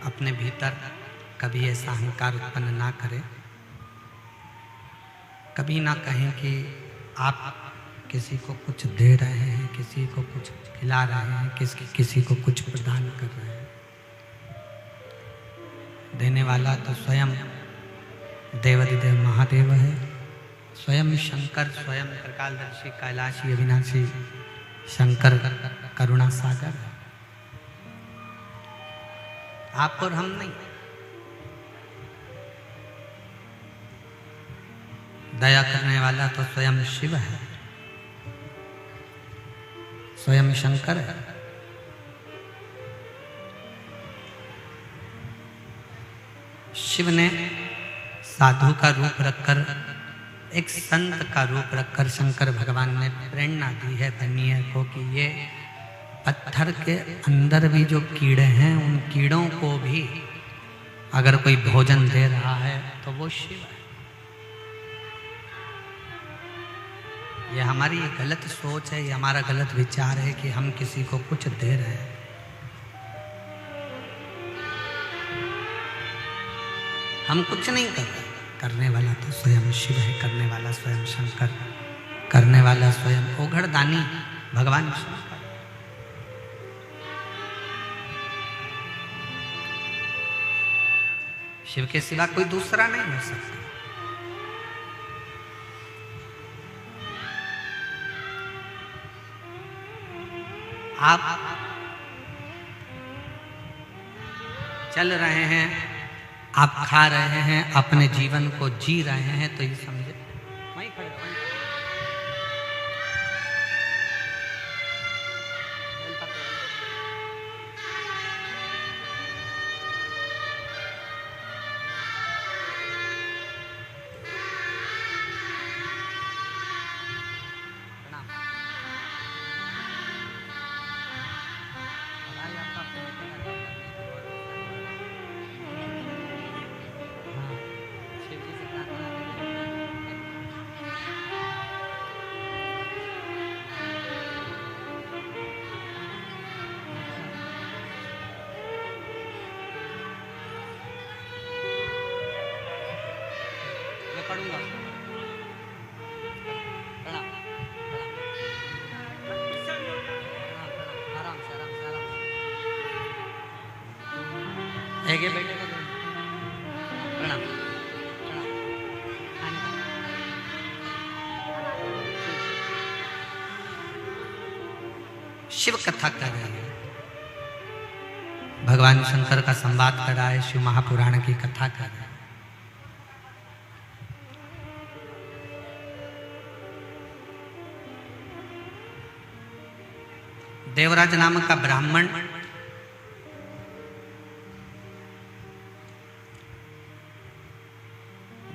अपने भीतर कभी ऐसा अहंकार उत्पन्न ना करें, कभी ना कहें कि आप किसी को कुछ दे रहे हैं, किसी को कुछ खिला रहे हैं, किसी को कुछ प्रदान कर रहे हैं। देने वाला तो स्वयं देवाधिदेव महादेव है, स्वयं शंकर, स्वयं त्रिकालदर्शी, कैलाशी, अविनाशी शंकर करुणा सागर है। आप और हम नहीं। दया करने वाला तो स्वयं शिव है, स्वयं शंकर है। शिव ने साधु का रूप रखकर, एक संत का रूप रखकर शंकर भगवान ने प्रेरणा दी है दुनिया को कि ये पत्थर के अंदर भी जो कीड़े हैं, उन कीड़ों को भी अगर कोई भोजन दे रहा है तो वो शिव है। ये हमारी गलत सोच है, ये हमारा गलत विचार है कि हम किसी को कुछ दे रहे हैं। हम कुछ नहीं कर रहे, करने वाला तो स्वयं शिव है, करने वाला स्वयं शंकर, करने वाला स्वयं ओघड़दानी भगवान शंकर। शिव के सिवा कोई दूसरा नहीं हो सकता। आप चल रहे हैं, आप खा रहे हैं, अपने जीवन को जी रहे हैं, तो ये समझे वहीं खड़े पढ़ूंगा। प्रणाम, आराम से, आराम से, आराम से। एक बेटे को प्रणाम, प्रणाम। शिव कथा कर रहे हैं, भगवान शंकर का संवाद कर रहा है, शिव महापुराण की कथा कर रहा है। देवराज नामक का ब्राह्मण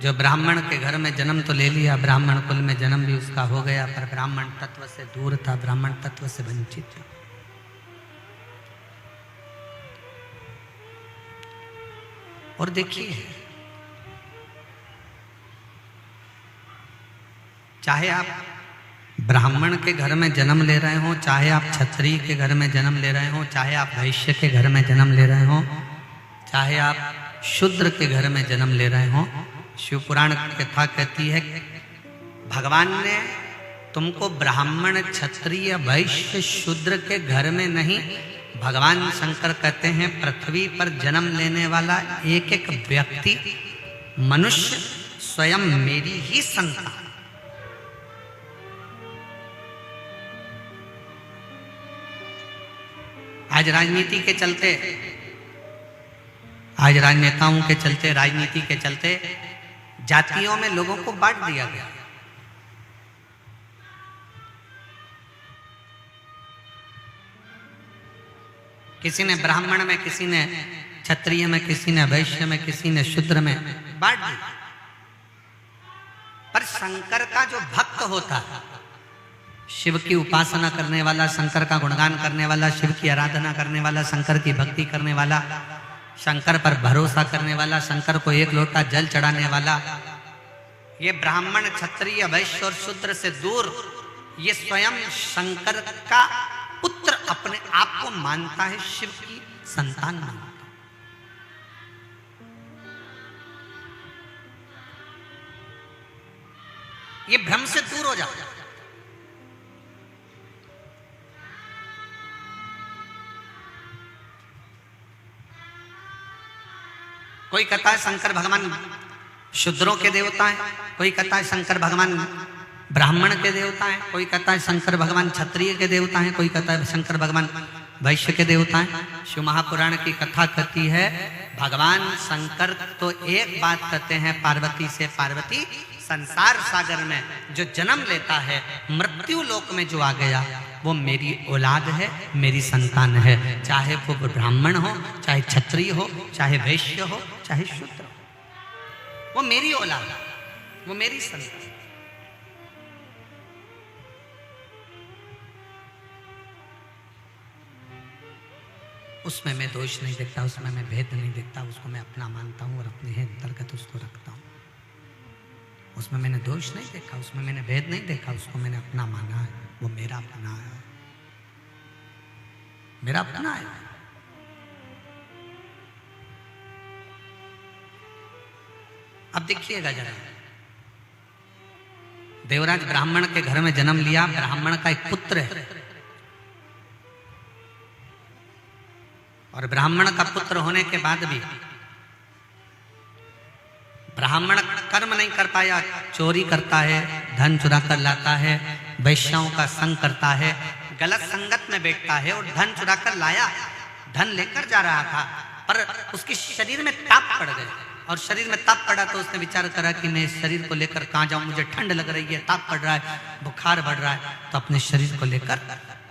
जो ब्राह्मण के घर में जन्म तो ले लिया, ब्राह्मण कुल में जन्म भी उसका हो गया, पर ब्राह्मण तत्व से दूर था, ब्राह्मण तत्व से वंचित था। और देखिए, चाहे आप ब्राह्मण के घर में जन्म ले रहे हो, चाहे आप क्षत्रिय के घर में जन्म ले रहे हो, चाहे आप वैश्य के घर में जन्म ले रहे हो, चाहे आप शूद्र के घर में जन्म ले रहे हो, शिव पुराण की कथा कहती है भगवान ने तुमको ब्राह्मण, क्षत्रिय, वैश्य, शूद्र के घर में नहीं, भगवान शंकर कहते हैं पृथ्वी पर जन्म लेने वाला एक एक व्यक्ति मनुष्य स्वयं मेरी ही संतान। आज राजनीति के चलते, आज राजनेताओं के चलते, राजनीति के चलते जातियों में लोगों को बांट दिया गया। किसी ने ब्राह्मण में, किसी ने क्षत्रिय में, किसी ने वैश्य में, किसी ने शूद्र में बांट दिया। पर शंकर का जो भक्त होता है, शिव की उपासना करने वाला, शंकर का गुणगान करने वाला, शिव की आराधना करने वाला, शंकर की भक्ति करने वाला, शंकर पर भरोसा करने वाला, शंकर को एक लोटा जल चढ़ाने वाला, ये ब्राह्मण, क्षत्रिय, वैश्य और शूद्र से दूर, ये स्वयं शंकर का पुत्र अपने आप को मानता है, शिव की संतान मानता है। ये भ्रम से दूर हो जाता है। कोई कहता है शंकर भगवान शूद्रों के देवता हैं, कोई कहता है शंकर भगवान ब्राह्मण के देवता हैं, कोई कहता है शंकर भगवान क्षत्रिय के देवता हैं, कोई कहता है शंकर भगवान वैश्य के देवता हैं। शिव महापुराण की कथा कहती है भगवान शंकर तो एक बात कहते हैं पार्वती से, पार्वती संसार सागर में जो जन्म लेता है, मृत्यु लोक में जो आ गया, वो मेरी औलाद है, मेरी संतान है। चाहे वो ब्राह्मण हो, चाहे क्षत्रिय हो, चाहे वैश्य हो, चाहे शूद्र हो, वो मेरी औलाद है, वो मेरी संतान। उसमें मैं दोष नहीं देखता, उसमें मैं भेद नहीं देखता, उसको मैं अपना मानता हूँ और अपने ही अंतर्गत उसको रखता हूँ। उसमें मैंने दोष नहीं देखा, उसमें मैंने भेद नहीं देखा, उसको मैंने अपना माना है। वो मेरा अपना है, मेरा अपना है। अब देखिएगा जरा, देवराज ब्राह्मण के घर में जन्म लिया, ब्राह्मण का एक पुत्र है, और ब्राह्मण का पुत्र होने के बाद भी ब्राह्मण कर्म नहीं कर पाया, चोरी करता है, धन चुरा कर लाता है, वैश्याओं का संग करता है, गलत संगत में बैठता है, और धन चुरा कर लाया, धन लेकर जा रहा था, पर उसके शरीर में ताप पड़ गए, और शरीर में ताप पड़ा तो उसने विचार करा कि मैं इस शरीर को लेकर कहाँ जाऊं, मुझे ठंड लग रही है, ताप पड़ रहा है, बुखार बढ़ रहा है, तो अपने शरीर को लेकर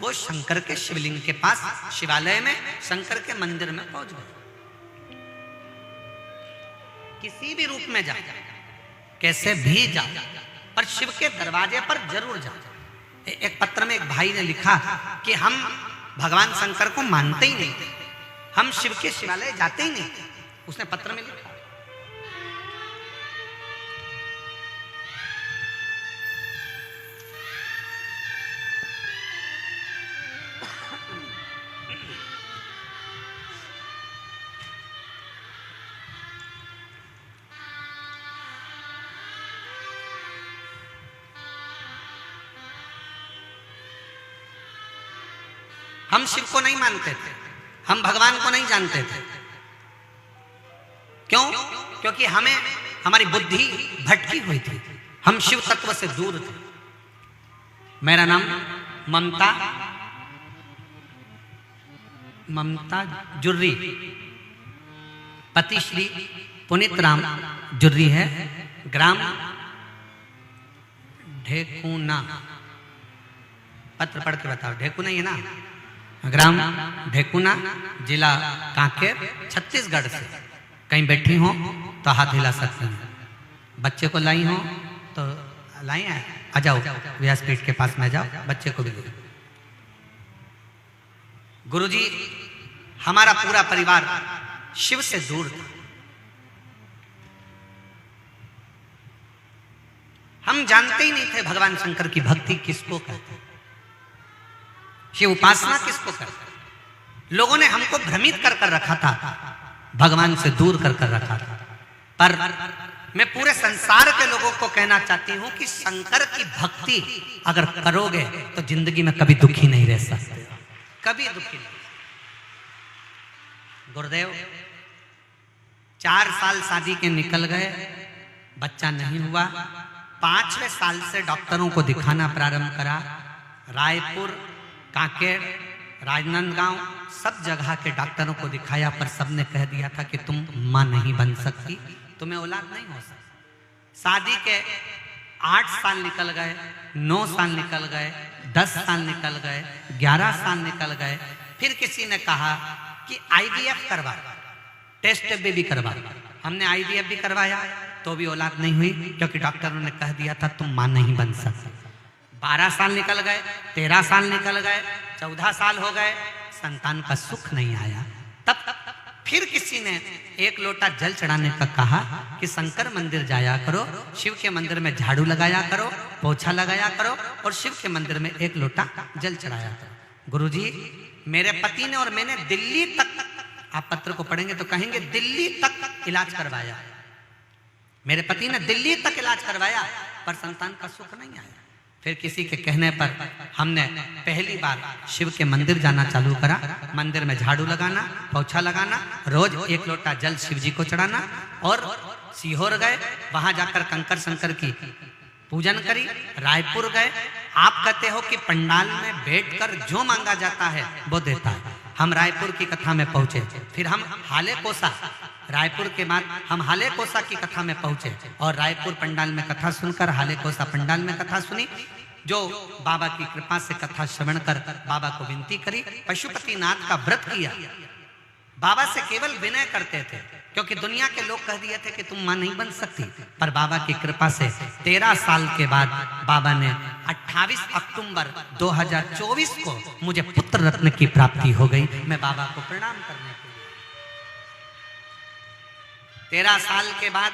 वो शंकर के शिवलिंग के पास, शिवालय में शंकर के मंदिर में पहुंच गए। किसी भी रूप में जाओ, कैसे भी जाओ, पर शिव के दरवाजे पर जरूर जाओ। एक पत्र में एक भाई ने लिखा कि हम भगवान शंकर को मानते ही नहीं थे, हम शिव के शिवालय जाते ही नहीं थे, उसने पत्र में लिखा। हम शिव को नहीं मानते थे, हम भगवान को नहीं जानते थे। क्यों? क्योंकि हमें, हमारी बुद्धि भटकी हुई थी, हम शिव तत्व से दूर थे। मेरा नाम ममता जुर्री, पति श्री पुनीत राम जुर्री है, ग्राम ढेकुना, पत्र पढ़ के बताओ, ढेकुना ही ना, ग्राम ढेकुना, जिला कांकेर, छत्तीसगढ़ से। कहीं बैठी हो तो हाथ हिला सकते हैं, बच्चे को लाई हो तो लाई है, आ जाओ व्यासपीठ के पास में जाओ, बच्चे को भी दो। गुरुजी, हमारा पूरा परिवार शिव से दूर था, हम जानते ही नहीं थे भगवान शंकर की भक्ति किसको कहते हैं, शिव उपासना किसको करते हैं। लोगों ने हमको भ्रमित कर कर रखा था, भगवान से दूर कर कर रखा था। पर मैं पूरे संसार के लोगों को कहना चाहती हूं कि शंकर की भक्ति अगर करोगे तो जिंदगी में कभी दुखी नहीं रह सकते, कभी दुखी नहीं। गुरुदेव 4 साल शादी के निकल गए, बच्चा नहीं हुआ। 5वें साल से डॉक्टरों को दिखाना प्रारंभ करा, रायपुर, कांकेर, राजनांदगांव, सब जगह के डॉक्टरों को दिखाया, पर सबने कह दिया था कि तुम मां नहीं बन सकती, तुम्हें औलाद नहीं हो सकती। शादी के 8 साल निकल गए, 9 साल निकल गए, 10 साल निकल गए, 11 साल निकल गए। फिर किसी ने कहा कि IVF करवा, टेस्ट बेबी करवा। हमने IVF भी करवाया तो भी औलाद नहीं हुई, क्योंकि डॉक्टरों ने कह दिया था तुम मां नहीं बन सकती। 12 साल निकल गए, 13 साल निकल गए, 14 साल हो गए, संतान का सुख नहीं आया। तब फिर किसी ने 1 लोटा जल चढ़ाने का कहा कि शंकर मंदिर जाया करो, शिव के मंदिर में झाड़ू लगाया करो, पोछा लगाया करो, और शिव के मंदिर में 1 लोटा जल चढ़ाया करो। गुरुजी, मेरे पति ने और मैंने दिल्ली तक, आप पत्र को पढ़ेंगे तो कहेंगे दिल्ली तक इलाज करवाया, मेरे पति ने दिल्ली तक इलाज करवाया, पर संतान का सुख नहीं आया। फिर किसी के कहने पर हमने पहली बार शिव के मंदिर जाना चालू करा, मंदिर में झाड़ू लगाना, पोछा लगाना, रोज 1 लोटा जल शिव जी को चढ़ाना, और सीहोर गए, वहां जाकर कंकर शंकर की पूजन करी। रायपुर गए, आप कहते हो कि पंडाल में बैठकर जो मांगा जाता है वो देता है। हम रायपुर की कथा में पहुंचे, फिर हम हाले कोसा, रायपुर के बाद हम हाले कोसा की कथा में पहुंचे, और रायपुर पंडाल में कथा सुनकर हाले कोसा पंडाल में कथा सुनी। जो बाबा की कृपा से कथा श्रवण कर बाबा को विनती करी, पशुपतिनाथ का व्रत किया, बाबा से केवल विनय करते थे, क्योंकि दुनिया के लोग कह दिए थे कि तुम मां नहीं बन सकती। पर बाबा की कृपा से 13 साल के बाद बाबा ने 28 अक्टूबर 2024 को मुझे पुत्र रत्न की प्राप्ति हो गई। मैं बाबा को प्रणाम करने के लिए 13 साल के बाद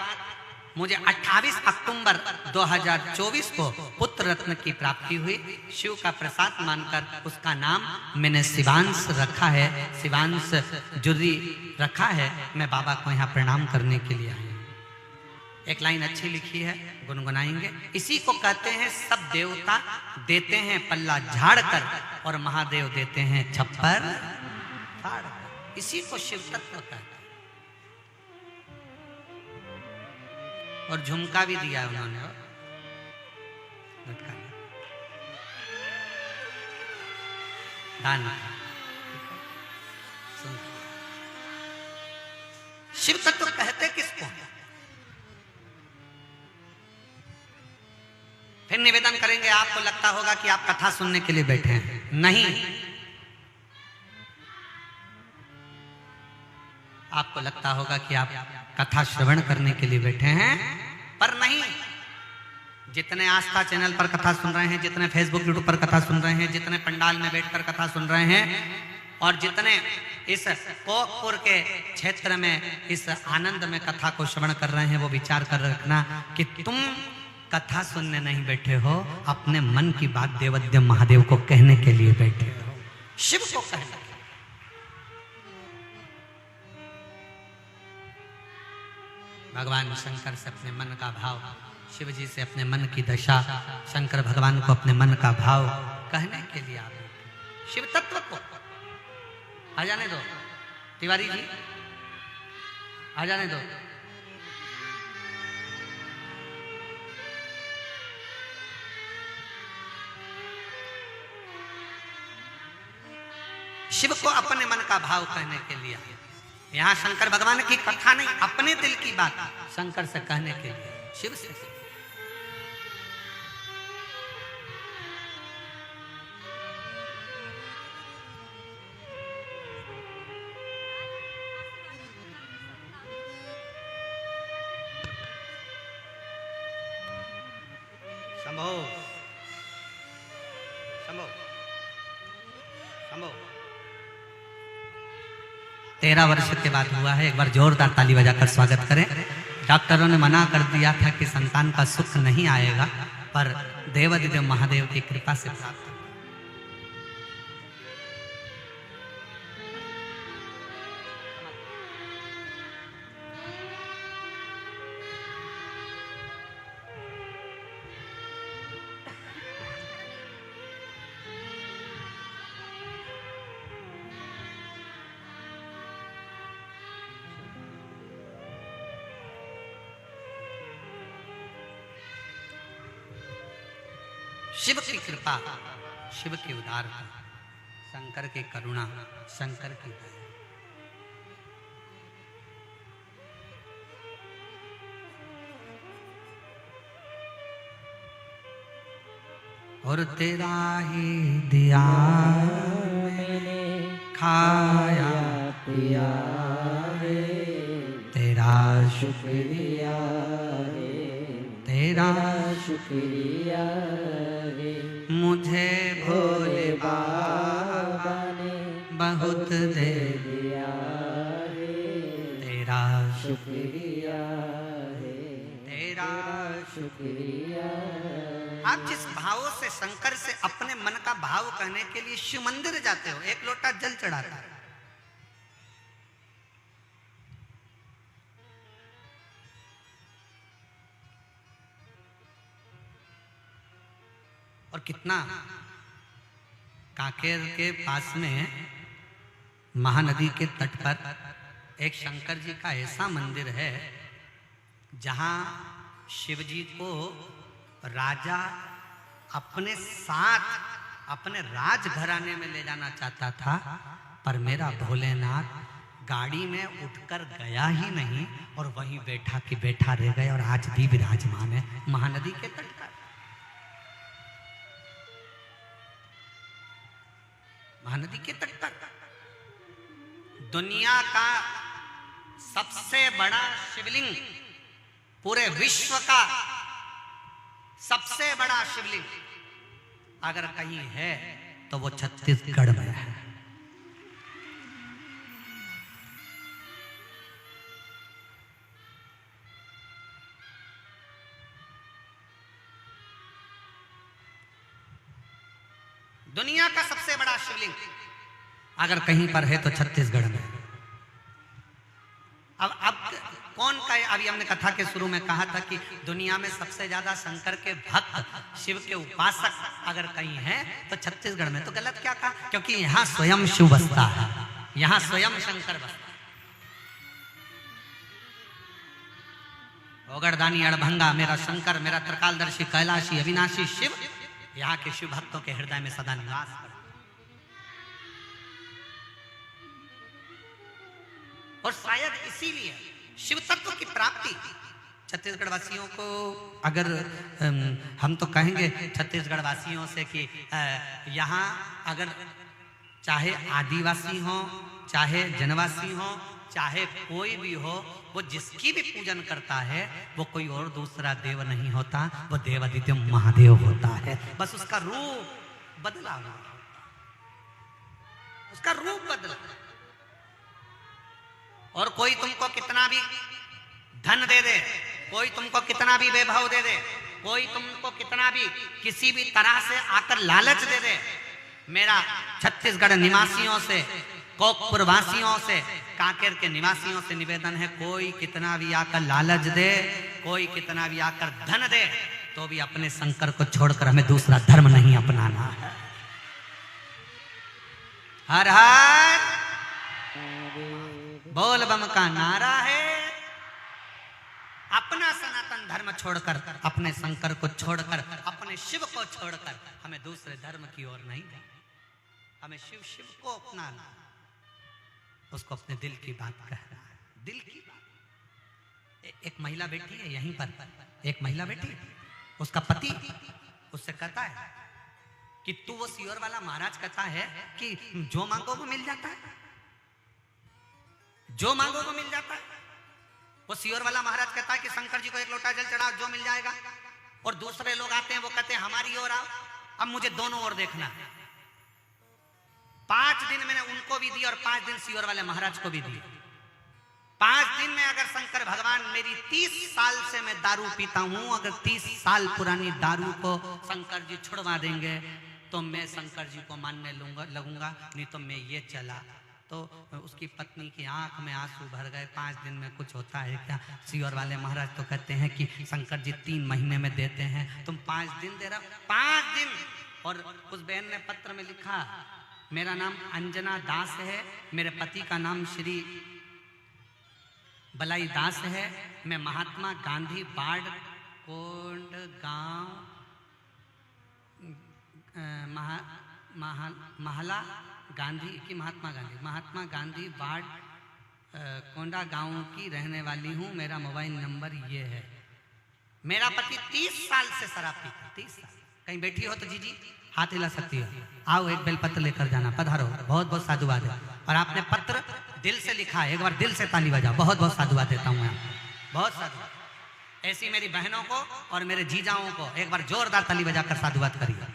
मुझे 28 अक्टूबर 2024 को पुत्र रत्न की प्राप्ति हुई। शिव का प्रसाद मानकर उसका नाम मैंने शिवांश रखा है, शिवांश जुर्री रखा है। मैं बाबा को यहाँ प्रणाम करने के लिए आया। एक लाइन अच्छी लिखी है, गुनगुनाएंगे। इसी को कहते हैं सब देवता देते हैं पल्ला झाड़ कर और महादेव देते हैं छप्पर फाड़ कर। इसी को शिव तत्व कहते हैं। और झुमका भी दिया है उन्होंने, दान। शिव तत्व कहते किसको? फिर निवेदन करेंगे। आपको लगता होगा कि आप कथा सुनने के लिए बैठे हैं, नहीं। आपको लगता होगा कि आप कथा श्रवण करने के लिए बैठे हैं, पर नहीं। जितने आस्था चैनल पर कथा सुन रहे हैं, जितने फेसबुक यूट्यूब पर कथा सुन रहे हैं, जितने पंडाल में बैठकर कथा सुन रहे हैं, और जितने इस कोकपुर के क्षेत्र में इस आनंद में कथा को श्रवण कर रहे हैं, वो विचार कर रखना कि तुम कथा सुनने नहीं बैठे हो, अपने मन की बात देवद्य महादेव को कहने के लिए बैठे हो, शिव को कहना। भगवान शंकर से अपने मन का भाव, शिव जी से अपने मन की दशा, शंकर भगवान को अपने मन का भाव कहने के लिए आप शिव तत्व को आ जाने दो। तिवारी जी आ जाने दो। शिव को अपने मन का भाव कहने के लिए यहाँ शंकर भगवान की कथा नहीं, अपने दिल की बात शंकर से कहने के लिए शिव से। शंभो शंभो शंभो। 13 वर्ष के बाद हुआ है। एक बार जोरदार ताली बजाकर स्वागत करें। डॉक्टरों ने मना कर दिया था कि संतान का सुख नहीं आएगा, पर देवाधिदेव महादेव की कृपा से प्राप्त। शिव की कृपा, शिव की उदारता, शंकर की करुणा, शंकर की दया। और तेरा ही दिया मैंने खाया पिया रे, तेरा शुक्रिया रे, तेरा शुक्रिया रे, मुझे भोले बाबा ने बहुत दे दिया रे, तेरा शुक्रिया रे, तेरा शुक्रिया। आप जिस भाव से शंकर से अपने मन का भाव कहने के लिए शिव मंदिर जाते हो, एक लोटा जल चढ़ाता है, और कितना कांकेर के पास में महानदी के तट पर एक शंकर जी का ऐसा मंदिर है जहां शिव जी को राजा अपने साथ अपने राजघराने में ले जाना चाहता था, पर मेरा भोलेनाथ गाड़ी में उठकर गया ही नहीं और वहीं बैठा कि बैठा रह गए, और आज भी विराजमान है महानदी के तट पर। महानदी के तट पर दुनिया का सबसे बड़ा शिवलिंग, पूरे विश्व का सबसे बड़ा शिवलिंग अगर कहीं है तो वो छत्तीसगढ़ में है। दुनिया का सबसे बड़ा शिवलिंग अगर कहीं पर है तो छत्तीसगढ़ में। अब कौन का, अभी हमने कथा के शुरू में कहा था कि दुनिया में सबसे ज्यादा शंकर के भक्त, शिव के उपासक अगर कहीं हैं तो छत्तीसगढ़ में। तो गलत क्या कहा? क्योंकि यहाँ स्वयं शिव बसता है, यहाँ स्वयं शंकर बसता है। ओगड़दानी अड़भंगा मेरा शंकर, मेरा त्रिकालदर्शी कैलाशी अविनाशी शिव यहाँ के शिव भक्तों के हृदय में सदा निवास करता। और शायद इसीलिए शिव तत्व की प्राप्ति छत्तीसगढ़ वासियों को, अगर हम तो कहेंगे छत्तीसगढ़ वासियों से कि यहाँ अगर चाहे आदिवासी हो, चाहे जनवासी हो, चाहे कोई भी हो, वो जिसकी भी पूजन करता है वो कोई और दूसरा देव नहीं होता, वो देवादित्य महादेव होता है। बस उसका रूप बदला, उसका रूप बदला। और कोई तुमको कितना भी धन दे दे, कोई तुमको कितना भी वैभव दे दे, कोई तुमको कितना भी किसी भी तरह से आकर लालच दे दे, मेरा छत्तीसगढ़ निवासियों से, कोकपुर वासियों से, कांकेर के निवासियों से निवेदन है, कोई कितना भी आकर लालच दे, कोई कितना भी आकर धन दे, तो भी अपने शंकर को छोड़कर हमें दूसरा धर्म नहीं अपनाना है। हर हर बोल बम का नारा है। अपना सनातन धर्म छोड़कर, अपने शंकर को छोड़कर, अपने शिव को छोड़कर हमें दूसरे धर्म की ओर नहीं जाना। हमें शिव शिव को अपनाना। उसको अपने दिल की बात कह रहा है, दिल की बात। एक महिला बैठी है यहीं पर, एक महिला बैठी है, उसका पति उससे कहता है कि तू वो सियोर वाला महाराज कहता है कि जो मांगो वो मिल जाता है, जो मांगो वो मिल जाता है। वो सियोर वाला महाराज कहता है कि शंकर जी को एक लोटा जल चढ़ा, जो मिल जाएगा। और दूसरे लोग आते हैं, वो कहते हैं हमारी ओर आओ, अब मुझे दोनों ओर देखना है। 5 दिन मैंने उनको भी दी और 5 दिन सियोर वाले महाराज को भी दी। 5 दिन में अगर शंकर भगवान, मेरी 30 साल से मैं दारू पीता हूं, अगर 30 साल पुरानी दारू को शंकर जी छुड़वा देंगे तो मैं शंकर जी को मानने लगूंगा, नहीं तो मैं ये चला। तो उसकी पत्नी की आंख में आंसू भर गए। 5 दिन में कुछ होता है क्या? सियोर वाले महाराज तो कहते हैं कि शंकर जी 3 महीने में देते हैं, तुम 5 दिन दे रहा हो, 5 दिन। और उस बहन ने पत्र में लिखा, मेरा नाम अंजना दास है, मेरे पति का नाम श्री बलाई दास है, मैं महात्मा गांधी बाढ़ कोंड गांव महला गांधी की महात्मा गांधी बाढ़ कोंडा गांव की रहने वाली हूँ, मेरा मोबाइल नंबर ये है। मेरा पति 30 साल से शराब पीता, 30 साल। कहीं बैठी हो तो जी हाथ हिला सकती हो, आओ एक बेलपत्र लेकर जाना, पधारो, बहुत बहुत साधुवाद है। और आपने पत्र दिल से लिखा है, एक बार दिल से ताली बजाओ, बहुत बहुत साधुवाद देता हूँ मैं, बहुत साधुवाद। ऐसी मेरी बहनों को और मेरे जीजाओं को एक बार जोरदार ताली बजाकर साधुवाद करिए।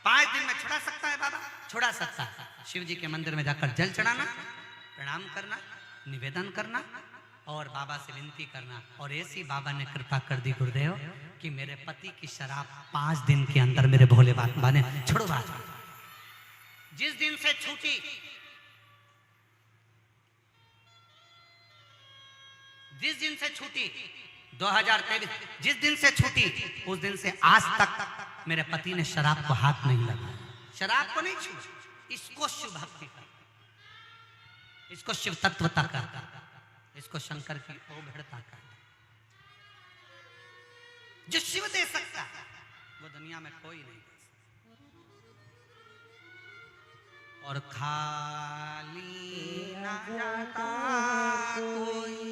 5 दिन में छुड़ा सकता है बाबा, छुड़ा सकता है। शिव जी के मंदिर में जाकर जल चढ़ाना, प्रणाम करना, निवेदन करना और बाबा से विनती करना। और ऐसी बाबा ने कृपा कर दी गुरुदेव कि मेरे पति की शराब 5 दिन के अंदर मेरे भोले बाबा ने छुड़वा दी। जिस दिन से छूटी, जिस दिन से छूटी 2023, जिस दिन से छूटी उस दिन से आज तक मेरे पति ने शराब को हाथ नहीं लगाया, शराब को नहीं छुआ। इसको शिव भक्ति का, इसको शिव तत्वता का, इसको शंकर की ओघड़ता का। जो शिव दे सकता है वो दुनिया में कोई नहीं दे सकता। और खाली ना जाता कोई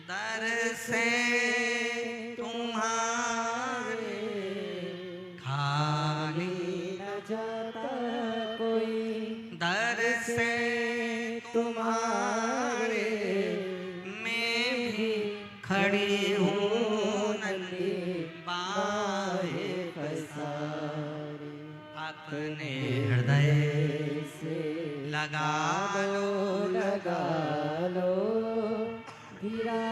दर से तुम्हारे, खाली न जाता कोई दर से तुम्हारे, मैं भी खड़ी हूँ नंगी बाहें पसारे, अपने हृदय से लगा लो, लगा लो, गिरा